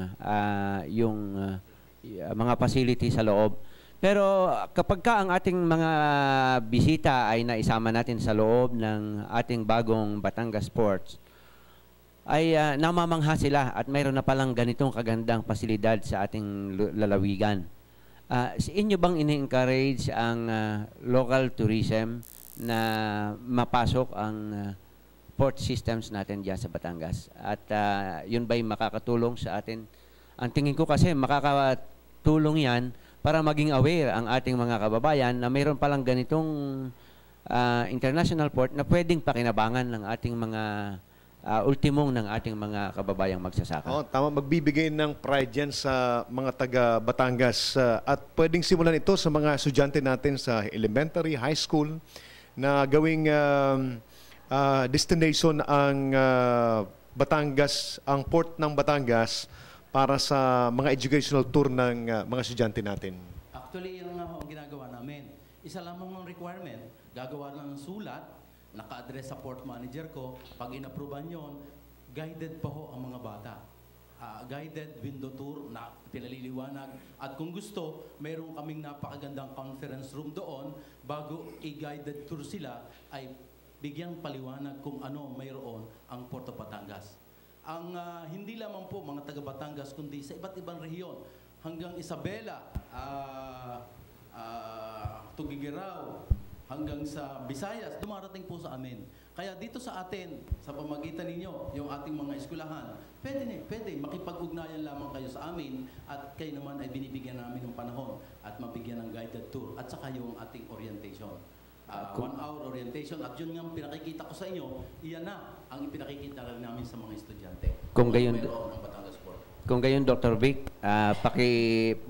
mga facilities sa loob. Pero kapag ang ating mga bisita ay naisama natin sa loob ng ating bagong Batangas Ports, ay namamangha sila at mayroon na palang ganitong kagandang pasilidad sa ating lalawigan. Sa inyo bang ini-encourage ang local tourism na mapasok ang port systems natin diyan sa Batangas? At yun ba'y makakatulong sa atin? Ang tingin ko kasi makakatulong yan para maging aware ang ating mga kababayan na mayroon palang ganitong international port na pwedeng pakinabangan ng ating mga ultimong ng ating mga kababayang magsasaka. Oh, tama, magbibigay ng pride yan sa mga taga Batangas at pwedeng simulan ito sa mga estudyante natin sa elementary, high school na gawing destination ang Batangas, ang port ng Batangas para sa mga educational tour ng mga estudyante natin. Actually, yan nga ang ginagawa namin. Isa lamang ang requirement, gagawa lang ng sulat, naka-address sa port manager ko, pag in-approvean yun, guided pa ho ang mga bata. Guided window tour na pinaliliwanag. At kung gusto, mayroon kaming napakagandang conference room doon, bago i-guided tour sila, ay bigyang paliwanag kung ano mayroon ang Port of Batangas. Ang hindi lamang po mga taga Batangas, kundi sa iba't ibang rehiyon, hanggang Isabela, Tugigaraw, hanggang sa Visayas, dumarating po sa amin. Kaya dito sa atin, sa pamagitan ninyo, yung ating mga eskwelahan, pwede, makipag-ugnayan lamang kayo sa amin at kayo naman ay binibigyan namin ng panahon at mabigyan ng guided tour at saka yung ating orientation. 1 hour orientation at yun nga pinakikita ko sa inyo, iyan na ang ipinakikita rin namin sa mga estudyante. Kung gayon, ng Batangas Port. Kung gayon, Dr. Vic,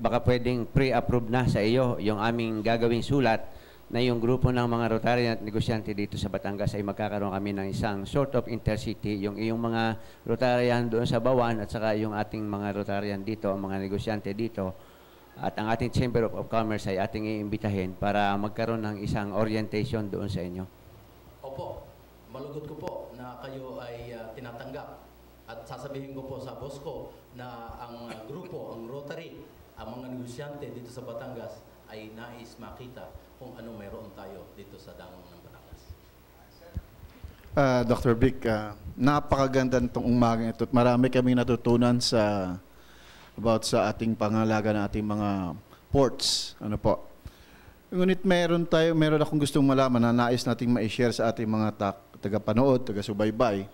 baka pwedeng pre-approve na sa iyo yung aming gagawing sulat na yung grupo ng mga Rotarian at negosyante dito sa Batangas ay magkakaroon kami ng isang sort of intercity. Yung iyong mga Rotarian doon sa Bawan at saka yung ating mga Rotarian dito, ang mga negosyante dito, at ang ating Chamber of Commerce ay ating iimbitahin para magkaroon ng isang orientation doon sa inyo. Opo, malugod ko po na kayo ay tinatanggap at sasabihin ko po sa boss ko na ang grupo, ang Rotary, ang mga negosyante dito sa Batangas ay nais makita kung ano mayroon tayo dito sa dangong ng Batangas. Dr. Vic, napakaganda nitong umaga ito at marami kaming natutunan about sa ating pangalaga ng ating mga ports. Ano po? Ngunit meron akong gustong malaman na nais nating ma-share sa ating mga tagapanood, taga-subaybay.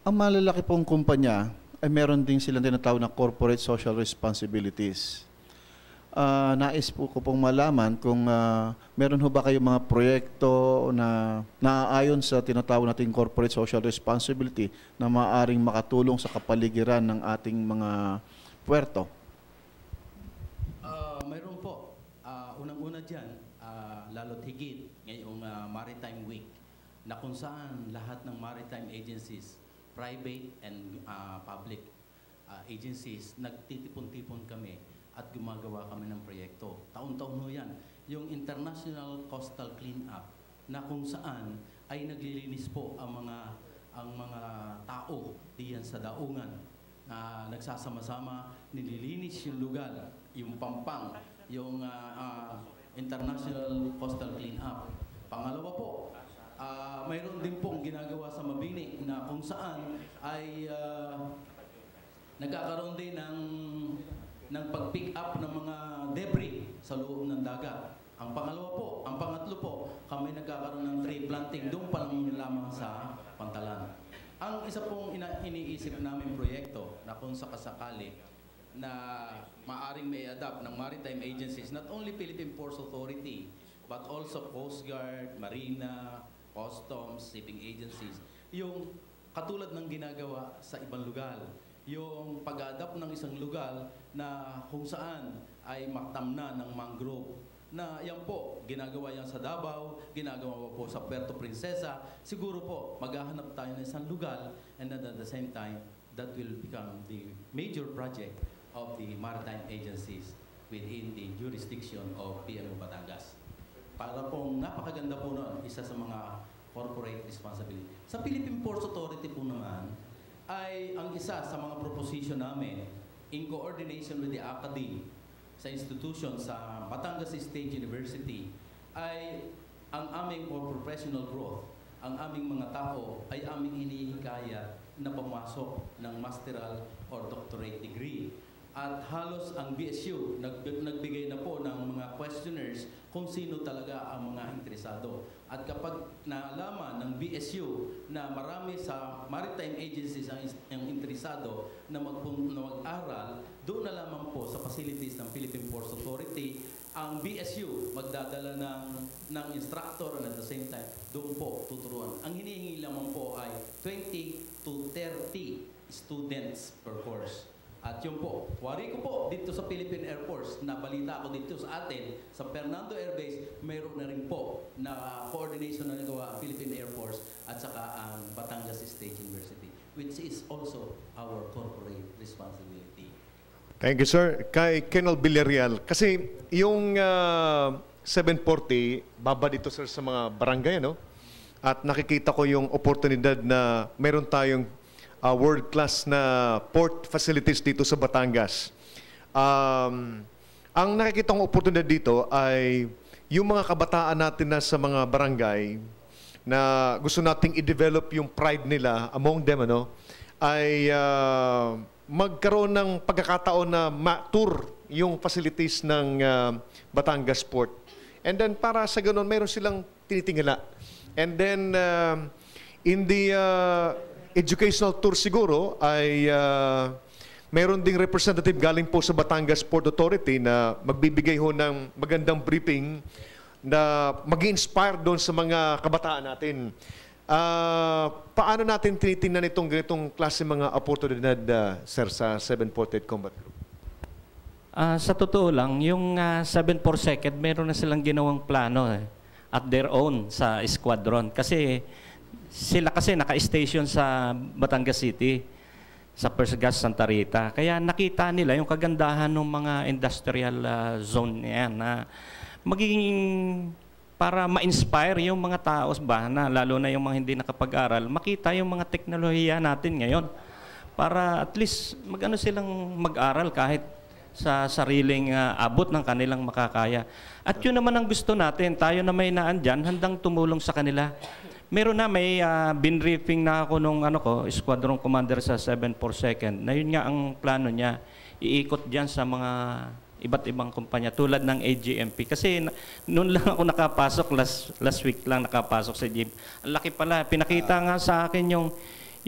Ang malalaki pong kumpanya ay meron din silang tinatawag na corporate social responsibilities. Nais po ko pong malaman kung meron ho ba kayong mga proyekto na naaayon sa tinatawag nating corporate social responsibility na maaaring makatulong sa kapaligiran ng ating mga puerto? Mayroon po. Unang-una dyan, lalo't higit ngayong Maritime Week na kung saan lahat ng maritime agencies, private and public agencies, nagtitipon-tipon kami at gumagawa kami ng proyekto. Taon-taon ho yan. Yung International Coastal Cleanup na kung saan ay naglilinis po ang mga tao diyan sa daungan na nagsasama-sama, nililinis yung lugar, yung Pampang, yung International Coastal Cleanup. Pangalawa po, mayroon din pong ginagawa sa Mabini na kung saan ay nagkakaroon din ng pag-pick up ng mga debris sa loob ng dagat. Ang pangatlo po, kami nagkakaroon ng tree planting doon pa lang lamang sa Pantalan. Ang isa pong iniisip namin proyekto na kung sakasakali na maaring may adapt ng maritime agencies, not only Philippine Ports Authority, but also Coast Guard, Marina, Customs, shipping agencies, yung katulad ng ginagawa sa ibang lugar. Yung pag-adapt ng isang lugar na kung saan ay maktamna ng mangrove na yan po, ginagawa yan sa Davao, ginagawa po sa Puerto Princesa. Siguro po, maghahanap tayo ng isang lugar and then at the same time, that will become the major project of the maritime agencies within the jurisdiction of PMO Batangas. Para pong napakaganda po nun, isa sa mga corporate responsibility. Sa Philippine Ports Authority po naman, ay ang isa sa mga proposition namin in coordination with the academy sa institution sa Batangas State University ay ang aming for professional growth, ang aming mga tao ay aming hinihikayat na pumasok ng masteral or doctorate degree At halos ang BSU nagbigay na po ng mga questionnaires kung sino talaga ang mga interesado. At kapag naalaman ng BSU na marami sa maritime agencies ang interesado na mag-aral, doon na lamang po sa facilities ng Philippine Ports Authority, ang BSU magdadala ng instructor and at the same time, doon po tuturuan. Ang hinihingi lamang po ay 20 to 30 students per course. At yun po, wari ko po dito sa Philippine Air Force, nabalita ako dito sa atin, sa Fernando Air Base, mayroon na rin po na coordination na nagawa ang Philippine Air Force at saka ang Batangas State University, which is also our corporate responsibility. Thank you, sir. Kay Colonel Villarreal, kasi yung 740, baba dito, sir, sa mga barangay, no? At nakikita ko yung oportunidad na meron tayong world-class na port facilities dito sa Batangas. Ang nakikita kong oportunidad dito ay yung mga kabataan natin na sa mga barangay na gusto nating i-develop yung pride nila among them, ano, ay magkaroon ng pagkakataon na ma-tour yung facilities ng Batangas Port. And then para sa ganun, mayroon silang tinitingala. And then in the educational tour siguro ay mayroon ding representative galing po sa Batangas Port Authority na magbibigay ho ng magandang briefing na mag-inspire doon sa mga kabataan natin. Paano natin tinitingnan itong ganitong klase mga oportunidad, sir, sa 748 Combat Group? Sa totoo lang, yung 742nd, meron na silang ginawang plano at their own sa squadron. Sila kasi naka-station sa Batangas City, sa First Gas Santa Rita. Kaya nakita nila yung kagandahan ng mga industrial zone niyan na magiging para ma-inspire yung mga tao ba na lalo na yung mga hindi nakapag-aral, makita yung mga teknolohiya natin ngayon para at least mag-ano silang mag-aral kahit sa sariling abot ng kanilang makakaya. At yun naman ang gusto natin, tayo na may naandyan, handang tumulong sa kanila. Meron na, may binriefing na ako nung squadron commander sa 742nd, na yun nga ang plano niya, iikot dyan sa mga iba't ibang kumpanya, tulad ng AGMP. Kasi noon lang ako nakapasok, last week lang nakapasok sa AGMP. Ang laki pala, pinakita nga sa akin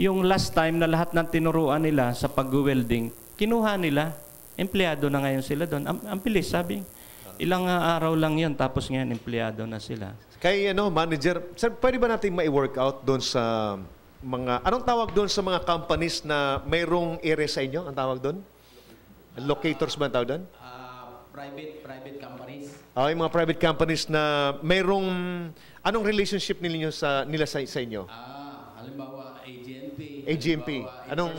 yung last time na lahat ng tinuruan nila sa pag-welding, kinuha nila, empleyado na ngayon sila doon. Ang bilis, sabi, ilang araw lang yun, tapos ngayon empleyado na sila. Kay manager, sir, pwede ba natin ma-workout doon sa mga, anong tawag doon sa mga companies na mayroong area sa inyo? Ang tawag doon? Locators ba ang tawag doon? Private companies. Yung mga private companies na mayroong, anong relationship nila sa inyo? Halimbawa, AGMP. AGMP. Anong?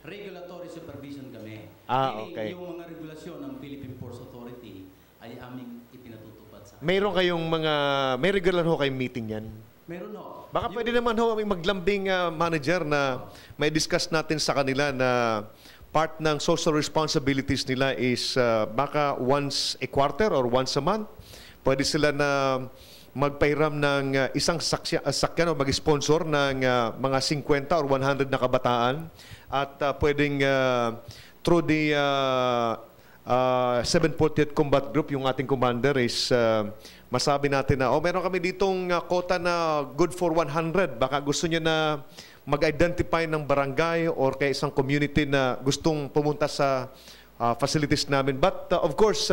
Regulatory supervision kami. Okay. Yung mga regulasyon ng Philippine Ports Authority ay aming ipinatutupad sa. Mayroon kayong may regular ho kayong meeting yan? Meron ho. Baka pwede naman ho may maglambing manager na may discuss natin sa kanila na part ng social responsibilities nila is baka once a quarter or once a month. Pwede sila na magpahiram ng isang sakyan o mag-sponsor ng mga 50 or 100 na kabataan at pwedeng through the 748 Combat Group, yung ating commander is masabi natin na, meron kami ditong quota na good for 100. Baka gusto niya na mag-identify ng barangay or kay isang community na gustong pumunta sa facilities namin. But of course,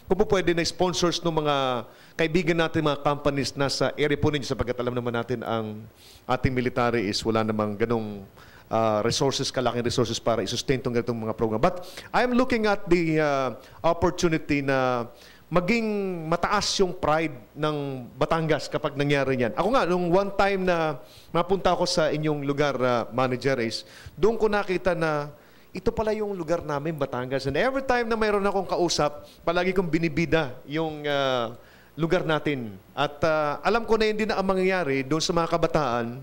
kung po pwede na sponsors ng mga kaibigan natin, mga companies na sa area po ninyo, sapagkat alam naman natin ang ating military is wala namang ganong kalaking resources para i-sustain itong ganitong mga program. But I'm looking at the opportunity na maging mataas yung pride ng Batangas kapag nangyari yan. Ako nga, nung one time na mapunta ako sa inyong lugar, manager, is doon ko nakita na ito pala yung lugar namin, Batangas. And every time na mayroon akong kausap, palagi kong binibida yung lugar natin. At alam ko na hindi na ang mangyayari doon sa mga kabataan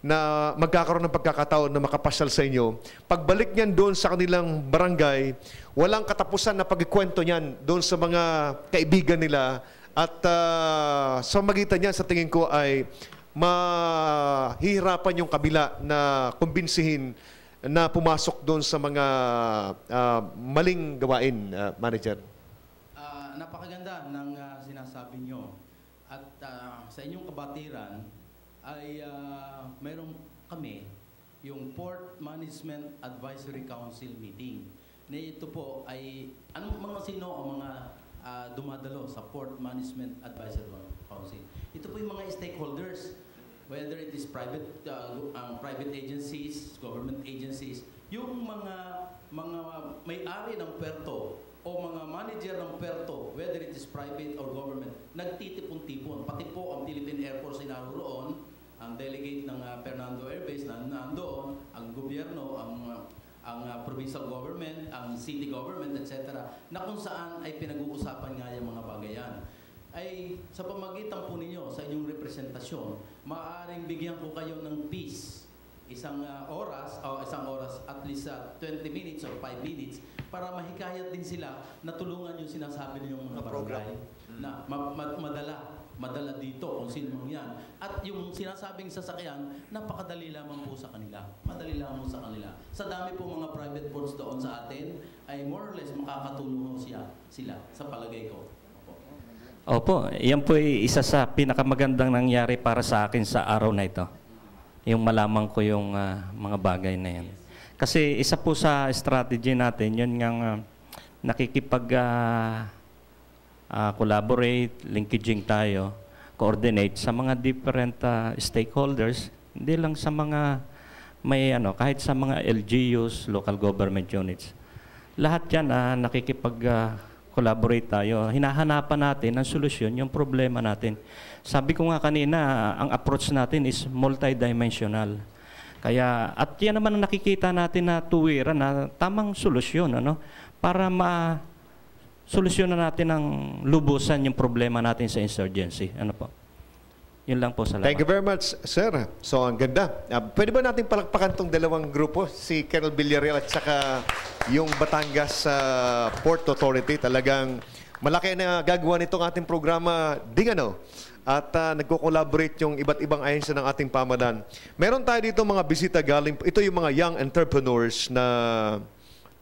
na magkakaroon ng pagkakataon na makapasyal sa inyo. Pagbalik niyan doon sa kanilang barangay, walang katapusan na pagkikwento niyan doon sa mga kaibigan nila. At sa magitan niyan, sa tingin ko ay mahihirapan yung kabila na kumbinsihin na pumasok doon sa mga maling gawain, Manager? Napakaganda ng sinasabi nyo. At sa inyong kabatiran ay mayroon kami yung Port Management Advisory Council meeting. Na ito po ay sino ang mga dumadalo sa Port Management Advisory Council. Ito po yung mga stakeholders, whether it is private agencies, government agencies, yung mga may-ari ng puerto o mga manager ng puerto, whether it is private or government, nagtitipon-tipon. Pati po ang Philippine Air Force ay naroon, ang delegate ng Fernando Air Base na nandoon, ang gobyerno, ang provincial government, ang city government, etc. na kung saan ay pinag-uusapan nga yung mga bagayan. Ay sa pamagitan po ninyo sa inyong representasyon, maaaring bigyan ko kayo ng peace, isang oras at least 20 minutes or 5 minutes para mahikayat din sila na tulungan yung sinasabi ninyong mga barangay na madala dito kung sino yan. At yung sinasabing sasakyan, napakadali lamang po sa kanila. Madali lamang po sa kanila. Sa dami po mga private ports doon sa atin, ay more or less makakatulong sila sa palagay ko. Opo, yan po ay isa sa pinakamagandang nangyari para sa akin sa araw na ito. Yung malaman ko yung mga bagay na yan. Kasi isa po sa strategy natin, yun nga collaborate, linkaging tayo, coordinate sa mga different stakeholders, hindi lang sa mga kahit sa mga LGUs, local government units. Lahat yan nakikipag-collaborate tayo. Hinahanapan natin ang solusyon, yung problema natin. Sabi ko nga kanina, ang approach natin is multidimensional. Kaya, at yan naman ang nakikita natin na tuwiran na tamang solusyon, para solusyonan natin ang lubusan yung problema natin sa insurgency. Yun lang po, salamat. Thank you very much, sir. So, ang ganda. Pwede ba natin palakpakan itong dalawang grupo, si Colonel Villarreal at saka yung Batangas Port Authority? Talagang malaki na gagawa nitong ating programa, at nagko-collaborate yung iba't ibang ahensya ng ating pamahalaan. Meron tayo dito mga bisita galing, ito yung mga young entrepreneurs na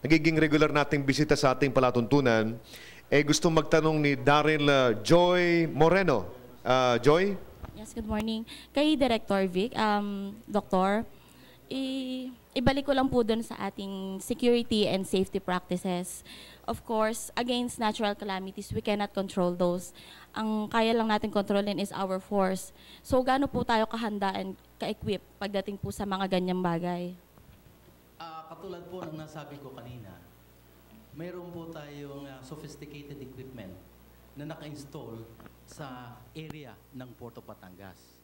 nagiging regular nating bisita sa ating palatuntunan. Gusto magtanong ni Daryl Joy Moreno. Joy? Yes, good morning. Kay Director Vic, Doktor, ibalik ko lang po dun sa ating security and safety practices. Of course, against natural calamities, we cannot control those. Ang kaya lang natin kontrolin is our force. So, gaano po tayo kahanda and ka-equip pagdating po sa mga ganyang bagay? Katulad po ng nasabi ko kanina, mayroon po tayong sophisticated equipment na naka-install sa area ng Port of Batangas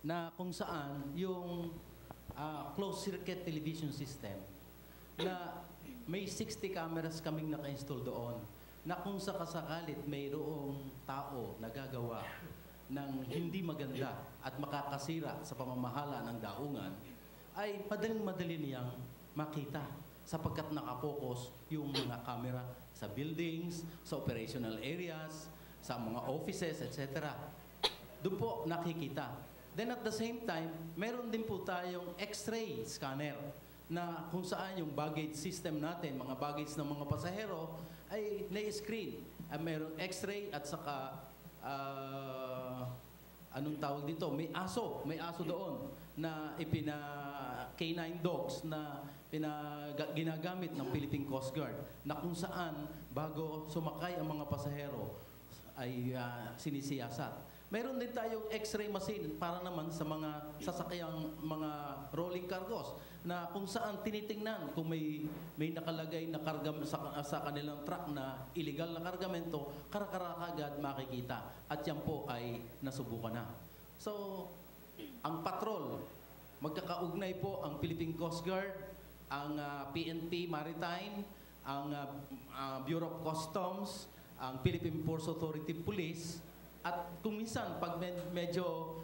na kung saan yung closed-circuit television system na may 60 cameras kaming naka-install doon na kung sakasakalit mayroong tao na gagawa ng hindi maganda at makakasira sa pamamahala ng daungan, ay madaling-madali niyang makita sapagkat nakapokus yung mga camera sa buildings, sa operational areas, sa mga offices, etc. Doon po nakikita. Then at the same time, meron din po tayong X-ray scanner na kung saan yung baggage system natin, mga baggage ng mga pasahero, ay na-screen. Meron X-ray at saka anong tawag dito? May aso doon na K9 dogs na ginagamit ng Philippine Coast Guard na kung saan bago sumakay ang mga pasahero ay sinisiyasat. Mayroon din tayong X-ray machine para naman sa mga sasakyang mga rolling cargos na kung saan tinitingnan kung may nakalagay na karga sa kanilang truck na illegal na kargamento, karakagad makikita. At yan po ay nasubukan na. So, ang patrol, magkakaugnay po ang Philippine Coast Guard, ang PNP Maritime, ang Bureau of Customs, ang Philippine Ports Authority Police, at kung minsan, pag medyo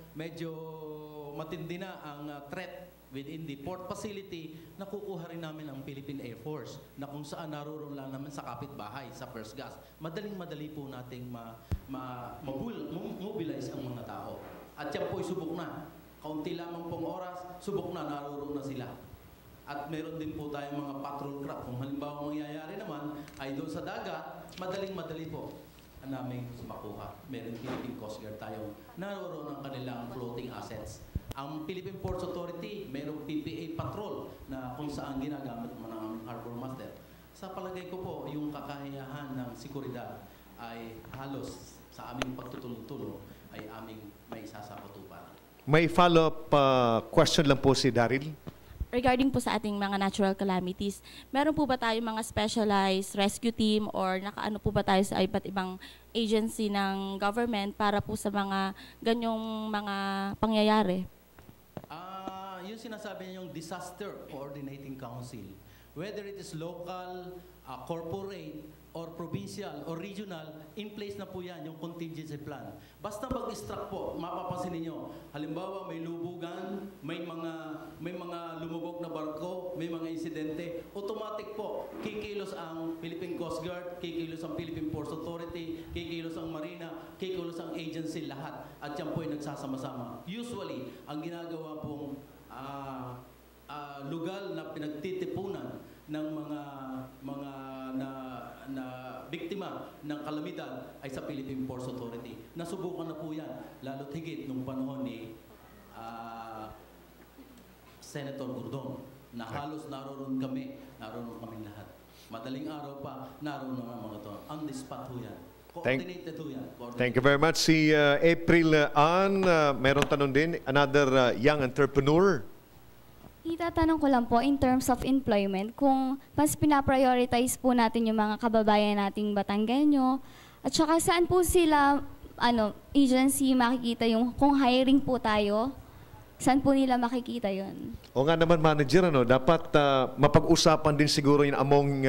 matindi na ang threat within the port facility, nakukuha rin namin ang Philippine Air Force na kung saan naroon lang naman sa kapitbahay, sa first gas. Madaling-madali po nating mobilize ang mga tao. At yan po'y subok na. Kaunti lamang pong oras, subok na, naroon na sila. At meron din po tayong mga patrol craft. Kung halimbawa mangyayari naman ay doon sa dagat, madaling-madali po namin makuha. Meron Philippine Coast Guard tayong naroon ang kanilang floating assets. Ang Philippine Ports Authority, mayroong PPA patrol na kung saan ginagamit mo ng aming harbor master. Sa palagay ko po, yung kakayahan ng seguridad ay halos sa aming pagtutulong-tulong ay aming may isasapatuparan. May follow-up question lang po si Daryl. Regarding po sa ating mga natural calamities, meron po ba tayo mga specialized rescue team or nakaano po ba tayo sa iba't ibang agency ng government para po sa mga ganyong mga pangyayari? Yung sinasabi niyo yung Disaster Coordinating Council, whether it is local, corporate, or provincial, or regional, in place na po yan, yung contingency plan. Basta mag-extract po, mapapansin ninyo, halimbawa may lubugan, may mga lumubog na barko, may mga insidente, automatic po, kikilos ang Philippine Coast Guard, kikilos ang Philippine Ports Authority, kikilos ang Marina, kikilos ang agency, lahat. At yan po ay nagsasama-sama. Usually, ang ginagawa pong lugar na pinagtitipunan ng mga na biktima ng kalamidad ay sa Philippine Ports Authority. Nasubukan na po yan, lalo't higit nung panahon ni Senator Gordon, na halos naroon kami lahat. Madaling araw pa, naroon na mga to. On the spot ho yan. Coordinated ho yan. Thank you very much. Si April Ann, meron tanong din, another young entrepreneur. Itatanong ko lang po, in terms of employment, kung mas pinaprioritize po natin yung mga kababayan nating Batanggenyo, at saka saan po sila, agency makikita yung, kung hiring po tayo, saan po nila makikita yun? O nga naman, manager, dapat mapag-usapan din siguro yun among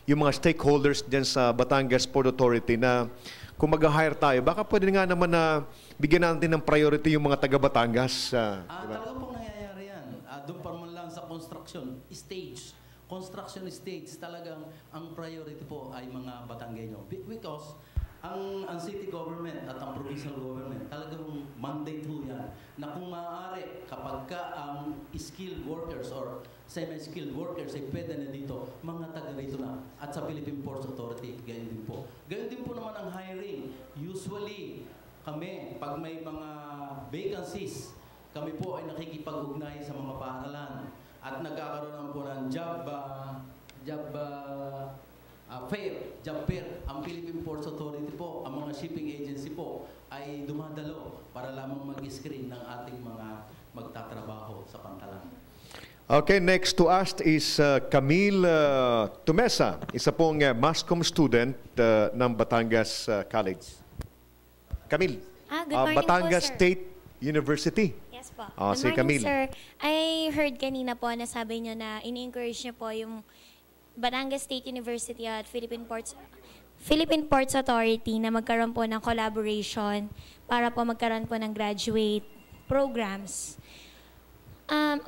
yung mga stakeholders dyan sa Batangas Port Authority na kung mag-hire tayo, baka pwede nga naman na bigyan natin ng priority yung mga taga-Batangas. Diba? Talaga pong nangyayari yan. Doon pa man lang sa construction stage. Construction stage, talagang ang priority po ay mga Batanggenyo. Because ang city government at ang provincial government, talagang mandate ho yan na kung maaari kapag ka ang skilled workers or semi-skilled workers ay pwede na dito, mga taga rito na. At sa Philippine Ports Authority, ganyan din po. Ganyan din po naman ang hiring. Usually, kami, pag may mga vacancies, kami po ay nakikipag-ugnay sa mga paaralan at nagkakaroon po ng job fair. Ang Philippine Ports Authority po, ang mga shipping agency po ay dumadalo para lamang mag-screen ng ating mga magtatrabaho sa pantalan. Okay, next to us is Camille Tumesa, isa pong MASCOM student ng Batangas College. Camille, good morning Batangas po, sir. State University. Yes po. Si Good morning, Camille. sir. I heard kanina po na sabi nyo na ini-encourage nyo po yung Batangas State University at Philippine Ports Authority na magkaroon po ng collaboration para po magkaroon po ng graduate programs.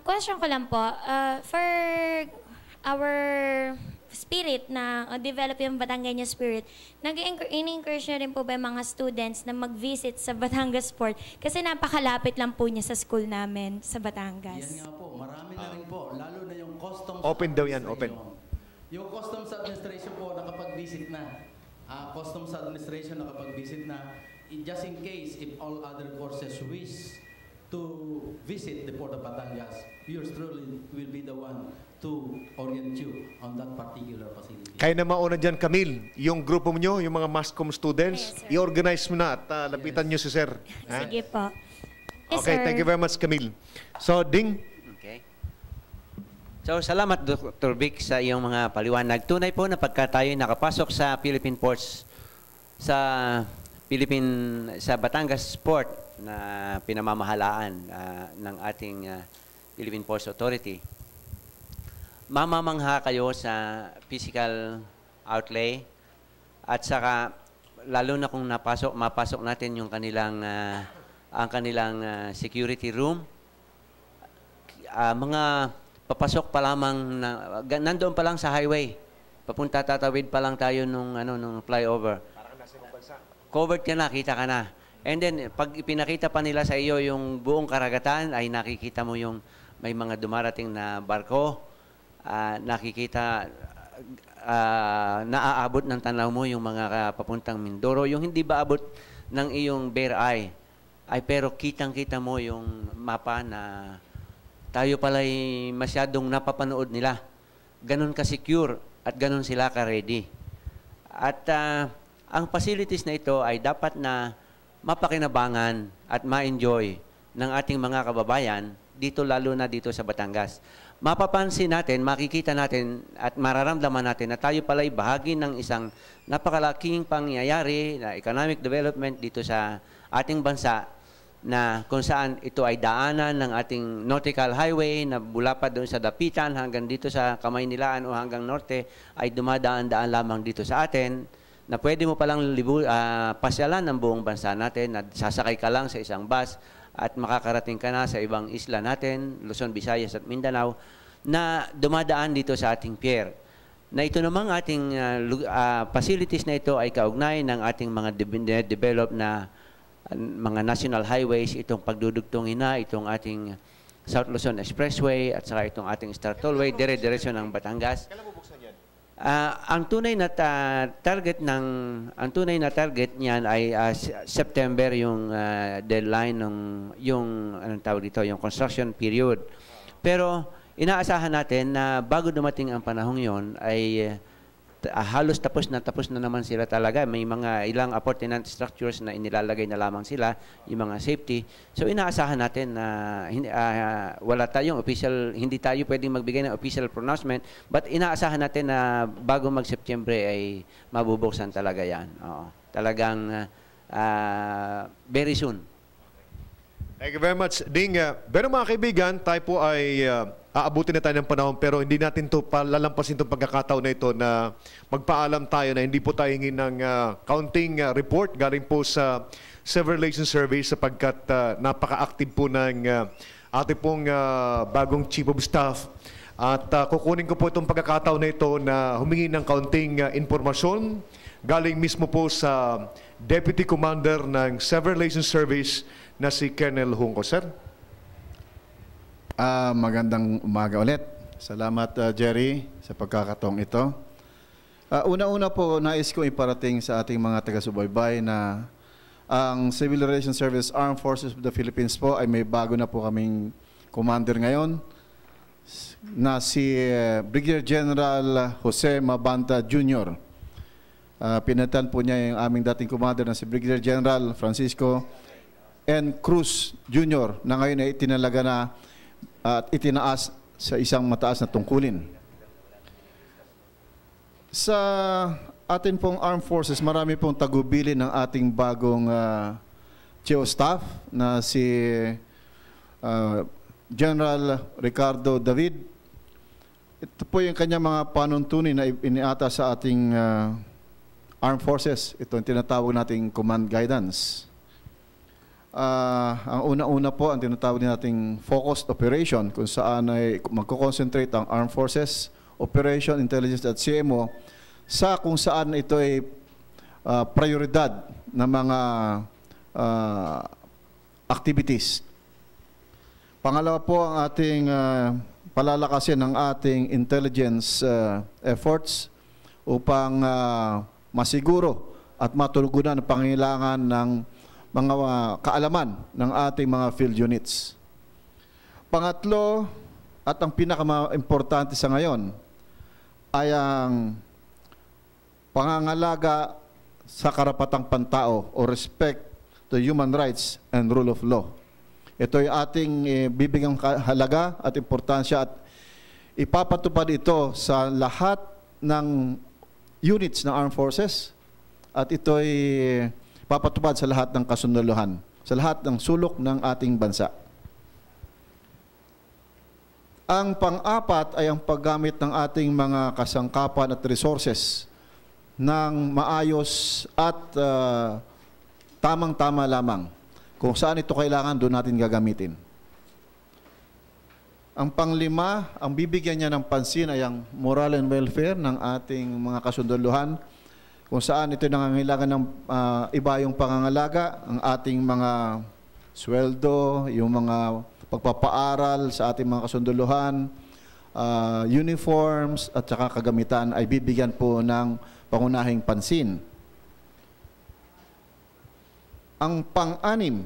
Question ko lang po, for our spirit na develop yung Batanggenyo spirit, ini-encourage nyo rin po ba yung mga students na mag-visit sa Batangas Port? Kasi napakalapit lang po niya sa school namin sa Batangas. Yan nga po, marami na rin po, lalo na yung customs Open daw yan, open. Yung Customs Administration po nakapag-visit na. Customs Administration nakapag-visit na. Just in case, if all other courses wish to visit the Port of Batangas, yours truly will be the one to orient you on that particular facility. Kaya na mauna dyan, Camille, yung grupo nyo, yung mga MASCOM students, Yes, i-organize mo na at lapitan nyo si Sir. Ha? Sige po. Yes, Okay, sir. thank you very much, Camille. So, Ding, Okay. So, salamat Dr. Vic sa iyong mga paliwanag. Tunay po na pagka tayo nakapasok sa Philippine Ports, sa Batangas Port na pinamamahalaan ng ating Philippine Ports Authority, mamamangha kayo sa physical outlay at saka lalo na kung mapasok natin yung ang kanilang security room, mga papasok pa lamang nandoon pa lang sa highway. Papunta tatawid pa lang tayo nung flyover. Covered ka na, kita ka na. And then pag ipinakita pa nila sa iyo yung buong karagatan, ay nakikita mo yung may mga dumarating na barko nakikita, naaabot ng tanaw mo yung mga papuntang Mindoro. Yung hindi ba abot ng iyong bare eye, ay pero kitang-kita mo yung mapa na tayo pala'y masyadong napapanood nila. Ganon ka-secure at ganon sila ka-ready. At ang facilities na ito ay dapat na mapakinabangan at ma-enjoy ng ating mga kababayan dito, lalo na dito sa Batangas. Mapapansin natin, makikita natin at mararamdaman natin na tayo pala'y bahagi ng isang napakalaking pangyayari na economic development dito sa ating bansa, na kung saan ito ay daanan ng ating nautical highway na mula pa doon sa Dapitan hanggang dito sa Kamaynilaan o hanggang norte ay dumadaan-daan lamang dito sa atin, na pwede mo palang pasyalan ng buong bansa natin, na sasakay ka lang sa isang bus at makakarating ka na sa ibang isla natin, Luzon, Visayas at Mindanao, na dumadaan dito sa ating pier. Na ito namang ating facilities na ito ay kaugnay ng ating mga develop na mga national highways, itong pagdudugtongin na, itong ating South Luzon Expressway at saka itong ating Star Tollway, dire-diretso ng Batangas. Ang tunay na target niyan ay September, yung deadline ng yung anong tawag dito, yung construction period. Pero inaasahan natin na bago dumating ang panahong 'yon ay halos tapos na naman sila talaga. May mga ilang appurtenant structures na inilalagay na lamang sila, yung mga safety. So inaasahan natin na wala tayong official, hindi tayo pwedeng magbigay ng official pronouncement, but inaasahan natin na bago mag-September ay mabubuksan talaga yan. Oo. Talagang very soon. Thank you very much, Ding. Pero mga kaibigan, tayo po ay aabutin na tayo ng panahon, pero hindi natin ito palalampasin itong pagkakataon na ito na magpaalam tayo na hindi po tayo hingin ng counting report galing po sa Civil Relations Service, sapagkat napaka-active po ng ating pong bagong Chief of Staff. At kukunin ko po itong pagkakataon na ito na humingi ng counting impormasyon galing mismo po sa Deputy Commander ng Civil Relations Service na si Colonel Junco. Sir? Magandang umaga ulit. Salamat, Jerry, sa pagkakataong ito. Una-una po, nais ko iparating sa ating mga taga-subaybay na ang Civil Relations Service Armed Forces of the Philippines po ay may bago na po kaming commander ngayon na si Brigadier General Jose Mabanta Jr. Pinalitan po niya yung aming dating commander na si Brigadier General Francisco N. Cruz Jr. na ngayon ay itinalaga na at itinaas sa isang mataas na tungkulin. Sa atin pong armed forces, marami pong tagubilin ng ating bagong Chief of Staff na si General Ricardo David. Ito po yung kanyang mga panuntunin na iniata sa ating armed forces. Ito ang tinatawag nating command guidance. Ang una-una po, ang tinatawag nating focused operation, kung saan ay magko-concentrate ang armed forces, operation, intelligence at CMO sa kung saan ito ay prioridad ng mga activities. Pangalawa po, ang ating palalakasin ng ating intelligence efforts upang masiguro at matulugunan ang pangailangan ng mga kaalaman ng ating mga field units. Pangatlo, at ang pinaka-importante sa ngayon, ay ang pangangalaga sa karapatang pantao o respect to human rights and rule of law. Ito ay ating bibigyang halaga at importansya at ipapatupad ito sa lahat ng units ng armed forces at ito ay papatupad sa lahat ng kasundaluhan, sa lahat ng sulok ng ating bansa. Ang pang-apat ay ang paggamit ng ating mga kasangkapan at resources ng maayos at tamang-tama lamang. Kung saan ito kailangan, doon natin gagamitin. Ang panglima, ang bibigyan niya ng pansin ay ang moral and welfare ng ating mga kasundaluhan, kung saan ito nangangailangan ng iba yung pangangalaga, ang ating mga sweldo, yung mga pagpapaaral sa ating mga kasunduluhan, uniforms at saka kagamitan ay bibigyan po ng pangunahing pansin. Ang pang-anim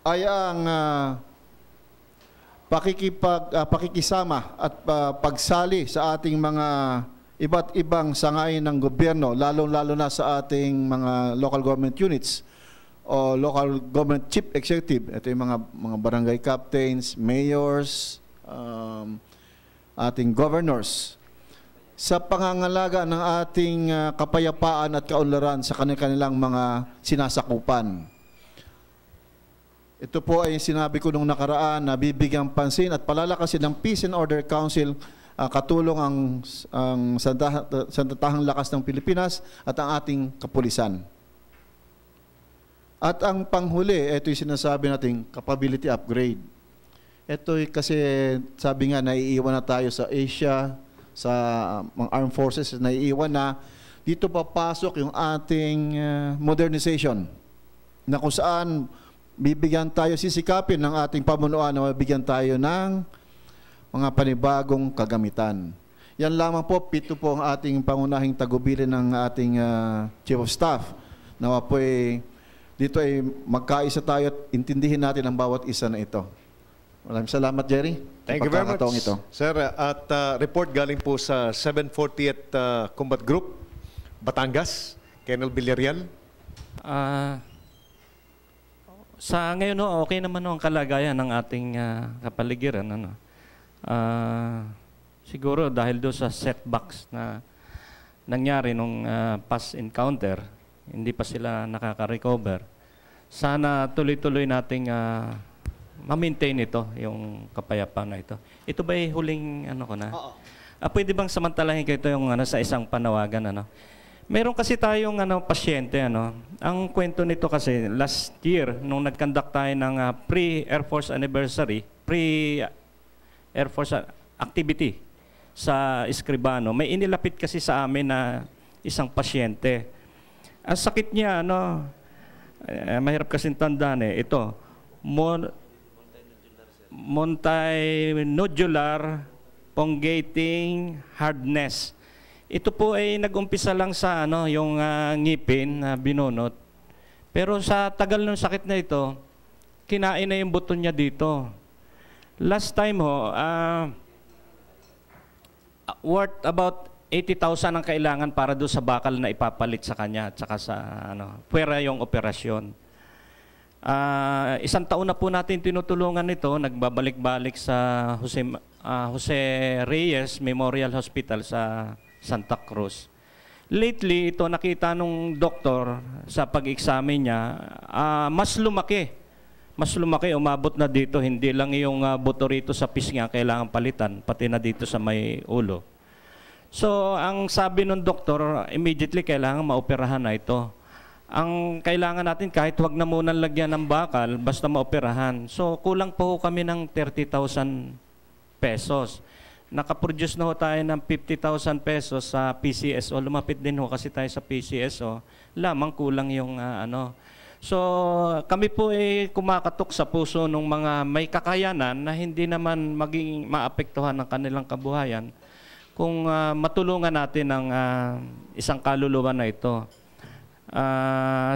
ay ang pakikisama at pagsali sa ating mga iba't ibang sangayin ng gobyerno, lalo-lalo na sa ating mga local government units o local government chief executive. Ito yung mga barangay captains, mayors, ating governors, sa pangangalaga ng ating kapayapaan at kaunlaran sa kanilang mga sinasakupan. Ito po ay sinabi ko nung nakaraan na bibigyang pansin at palalakasin ng Peace and Order Council, katulong ang sandatahang lakas ng Pilipinas at ang ating kapulisan. At ang panghuli, ito yung sinasabi nating capability upgrade. Ito kasi sabi nga, naiiwan na tayo sa Asia, sa mga armed forces, naiiwan na. Dito papasok yung ating modernization, na kung saan bibigyan tayo, sisikapin ng ating pamunuan na mabigyan tayo ng mga panibagong kagamitan. Yan lamang po, 7 po ang ating pangunahing tagubilin ng ating Chief of Staff. Nawa po dito ay magkaisa tayo at intindihin natin ang bawat isa na ito. Maraming salamat, Jerry. Thank you very much, Sir. At report galing po sa 740th Combat Group, Batangas, Colonel Villarreal. Sa ngayon, okay naman ang kalagayan ng ating kapaligiran. Siguro dahil doon sa setbacks na nangyari nung past encounter, hindi pa sila nakaka-recover. Sana tuloy-tuloy nating ma-maintain ito, yung kapayapaan na ito. Ito ba huling ko na? Oo. Pwede bang samantalahin ko ito yung sa isang panawagan? Meron kasi tayong pasyente. Ang kwento nito kasi, last year, nung nag-conduct tayo ng pre-Air Force anniversary, pre-Air Force activity sa Escribano, may inilapit kasi sa amin na isang pasyente. Ang sakit niya, mahirap kasing tandaan ito, multinodular pongating hardness. Ito po ay nag-umpisa lang sa yung ngipin na binunot. Pero sa tagal ng sakit na ito, kinain na yung buto niya dito. Last time worth about 80,000 ang kailangan para doon sa bakal na ipapalit sa kanya at saka sa puwera yung operasyon. Isang taon na po natin tinutulungan ito, nagbabalik-balik sa Jose Reyes Memorial Hospital sa Santa Cruz. Lately, ito nakita nung doktor sa pag-examine niya, mas lumaki, umabot na dito, hindi lang yung buto rito sa pisngi kailangan palitan, pati na dito sa may ulo. So, ang sabi ng doktor, immediately kailangan maoperahan na ito. Ang kailangan natin, kahit wag na muna lagyan ng bakal, basta maoperahan. So, kulang po kami ng 30,000 pesos. Nakaproduce na ho tayo ng 50,000 pesos sa PCSO. Lumapit din ho kasi tayo sa PCSO. Lamang kulang yung So, kami po kumakatok sa puso ng mga may kakayanan na hindi naman maging maapektuhan ng kanilang kabuhayan kung matulungan natin ang isang kaluluwa na ito.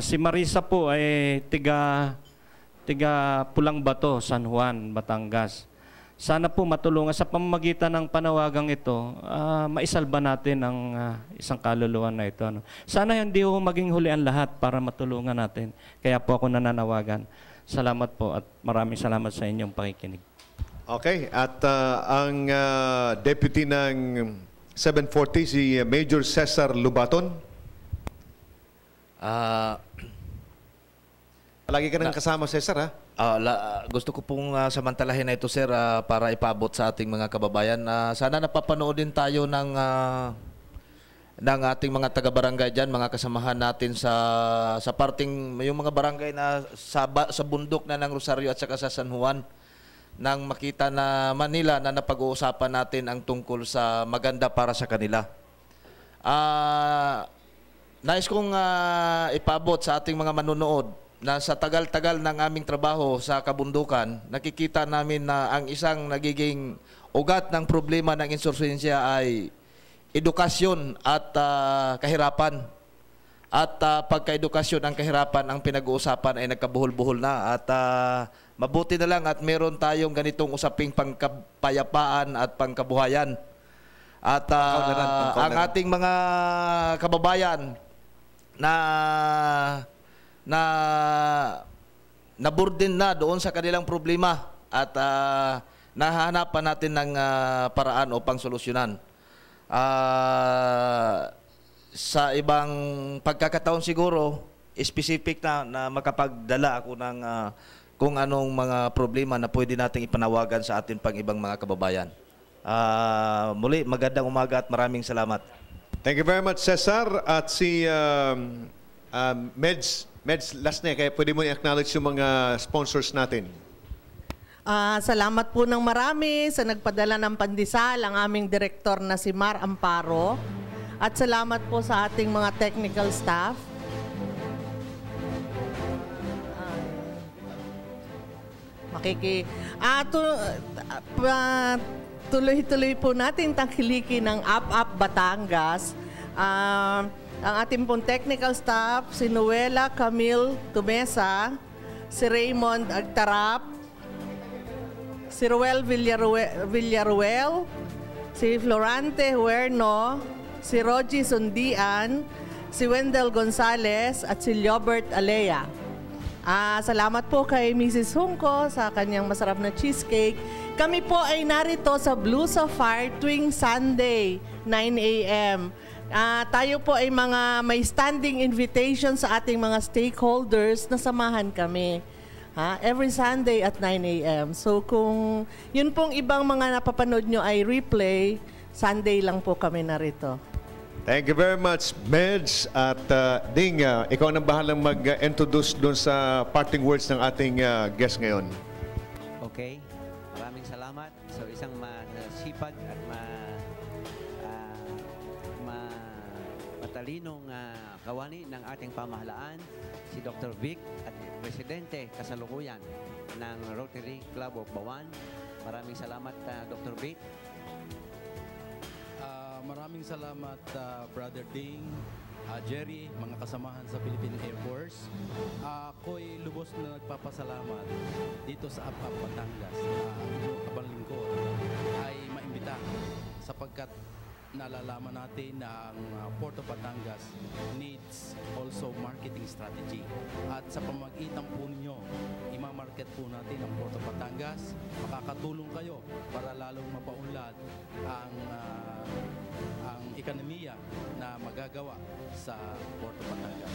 Si Marisa po ay tiga Pulang Bato, San Juan, Batangas. Sana po matulungan sa pamamagitan ng panawagang ito, maisalba natin ang isang kaluluwa na ito. Sana hindi ho maging huli ang lahat para matulungan natin. Kaya po ako nananawagan. Salamat po at maraming salamat sa inyong pakikinig. Okay, at ang deputy ng 740, si Major Cesar Lubaton. Lagi ka nang kasama, Cesar, gusto ko pong samantalahin na ito, sir, para ipabot sa ating mga kababayan. Sana napapanood din tayo ng ating mga taga-barangay dyan, mga kasamahan natin sa parting, yung mga barangay na sa bundok na ng Rosario at saka sa San Juan, nang makita na Manila na napag-uusapan natin ang tungkol sa maganda para sa kanila. Nais kong ipabot sa ating mga manunood na sa tagal-tagal ng aming trabaho sa kabundukan, nakikita namin na ang isang nagiging ugat ng problema ng insursensya ay edukasyon at kahirapan. At pagka-edukasyon ang kahirapan ang pinag-uusapan ay nagkabuhol-buhol na. At mabuti na lang at meron tayong ganitong usaping pangkapayapaan at pangkabuhayan. At ang ating mga kababayan na burden na doon sa kanilang problema at nahahanapan natin ng paraan upang solusyonan. Sa ibang pagkakataon siguro, specific na makapagdala ako ng kung anong mga problema na pwede nating ipanawagan sa atin pang ibang mga kababayan. Muli, magandang umaga at maraming salamat. Thank you very much, Cesar. At si Meds, last na, kaya pwede mo i-acknowledge yung mga sponsors natin. Salamat po ng marami sa nagpadala ng pandesal, ang aming direktor na si Mar Amparo. At salamat po sa ating mga technical staff. Tuloy-tuloy po natin tangkilikin ng Up Batangas. Ang ating pong technical staff, si Noela Camille Tumesa, si Raymond Agtarap, si Ruel Villaruel, si Florante Huerno, si Rogie Sundian, si Wendell Gonzales, at si Liobert Alea. Salamat po kay Mrs. Hunko sa kanyang masarap na cheesecake. Kami po ay narito sa Blue Sapphire tuwing Sunday, 9 a.m. Tayo po ay may standing invitation sa ating mga stakeholders na samahan kami. Every Sunday at 9 a.m. So kung yun pong ibang mga napapanood nyo ay replay, Sunday lang po kami narito. Thank you very much, Meds. At Ding, ikaw nang bahalang mag-introduce doon sa parting words ng ating guest ngayon. Okay. Maraming salamat. So isang masipag at matalinong kawani ng ating pamahalaan, si Dr. Vic at Presidente kasalukuyan ng Rotary Club of Bawan. Maraming salamat, Dr. Vic. Maraming salamat, Brother Ding, Jerry, mga kasamahan sa Philippine Air Force. Ako'y lubos na nagpapasalamat dito sa Up Batangas. Ang inyong kabalingkod ay maimbita sapagkat nalalaman natin na ang Port of Batangas needs also marketing strategy. At sa pamagitan po ninyo, imamarket po natin ang Port of Batangas. Makakatulong kayo para lalong mapaunlad ang ekonomiya na magagawa sa Port of Batangas.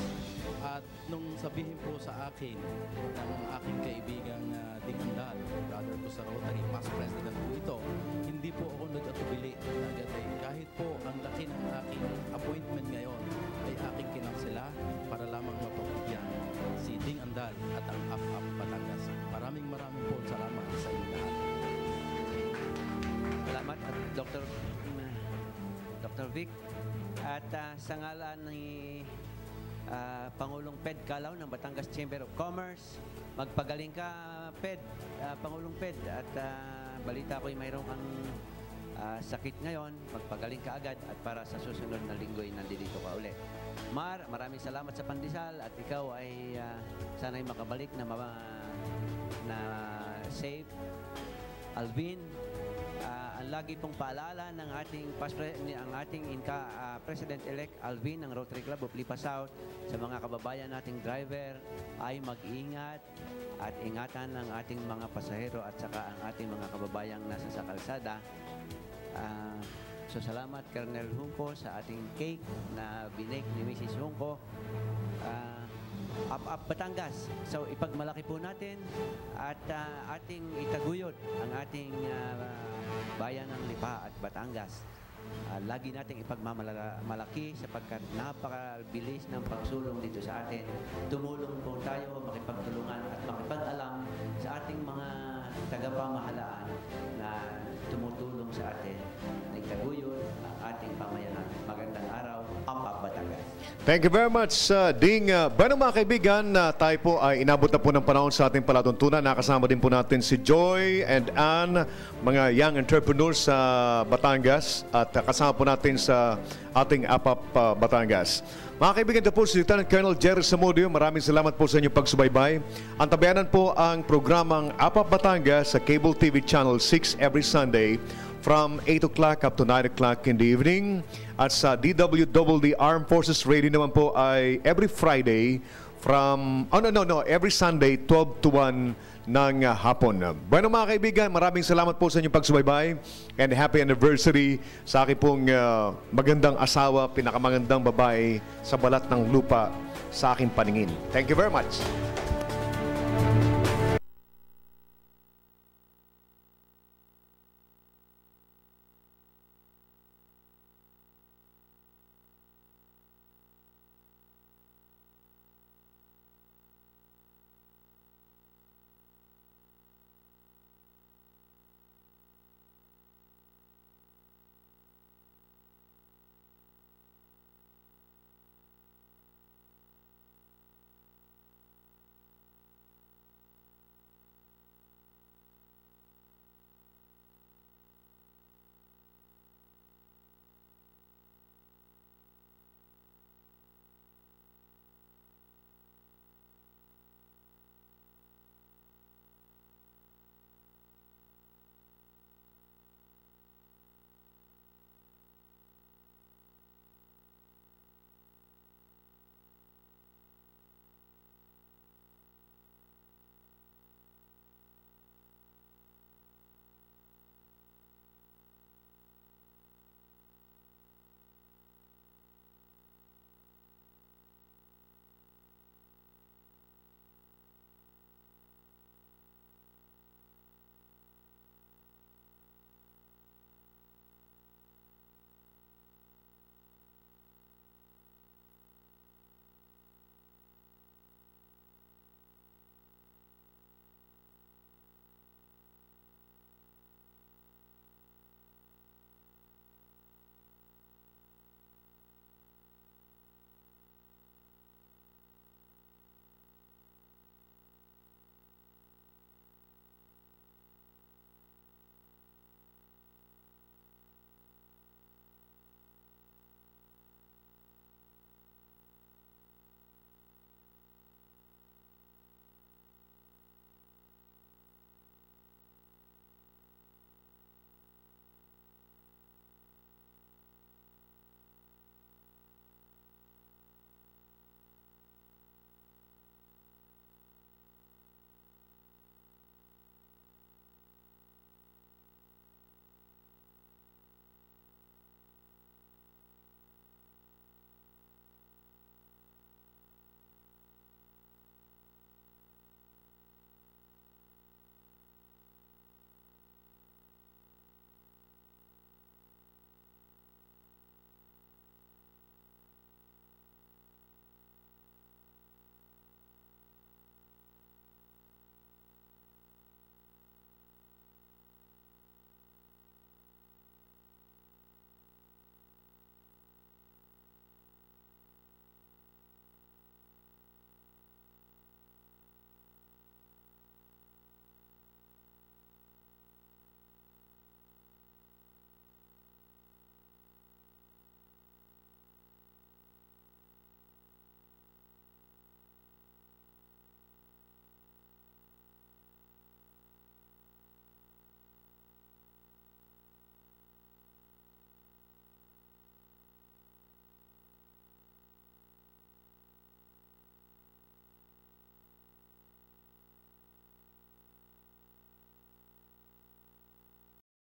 At nung sabihin po sa akin ng aking kaibigang Ding Andal, brother ko sa Rotary, past president po ito, hindi po ako nag-atubili kahit po ang laki ng aking appointment ngayon ay aking kinansela para lamang mapabigyan si Ding Andal at ang Up Batangas. Maraming po salamat sa inyo lahat. Salamat at Dr. Vic. At sa ngalan ni Pangulong Ped Calao ng Batangas Chamber of Commerce, magpagaling ka, Pangulong Ped. At balita ko'y mayroon kang sakit ngayon, magpagaling ka agad at para sa susunod na linggo'y nandito ka ulit. Mar, maraming salamat sa pandesal at ikaw ay sana'y makabalik na safe. Alvin, ang lagi pong paalala ng ating President-elect Alvin ng Rotary Club of Lipa South sa mga kababayan nating driver ay mag-ingat at ingatan ng ating mga pasahero at saka ang ating mga kababayang nasa sa kalsada. So salamat Colonel Hunko sa ating cake na binake ni Mrs. Hunko. Up Batangas. So ipagmalaki po natin at ating itaguyod ang ating bayan ng Lipa at Batangas. Lagi nating ipagmamalaki sapagkat napakabilis ng pagsulong dito sa atin. Tumulong po tayo, makipagtulungan at makipag-alam sa ating mga tagapamahalaan na tumutulong sa atin na itaguyod ang ating pamayanan. Magandang araw, Up Batangas. Thank you very much, Ding. Bueno mga kaibigan, tayo po ay inabot na po ng panahon sa ating palatuntunan. Nakasama din po natin si Joy and Ann, mga young entrepreneurs sa Batangas. At kasama po natin sa ating APAP Batangas. Mga kaibigan, ito po si Lieutenant Colonel Jerry Zamudio. Maraming salamat po sa inyong pagsubaybay. Antabayanan po ang programang APAP Batangas sa Cable TV Channel 6 every Sunday from 8 o'clock up to 9 o'clock in the evening. At sa DWWD Armed Forces Radio naman po ay every Friday from, every Sunday 12 to 1 ng hapon. Bueno mga kaibigan, maraming salamat po sa inyong pagsubaybay and happy anniversary sa aking pong magandang asawa, pinakamagandang babae sa balat ng lupa sa aking paningin. Thank you very much.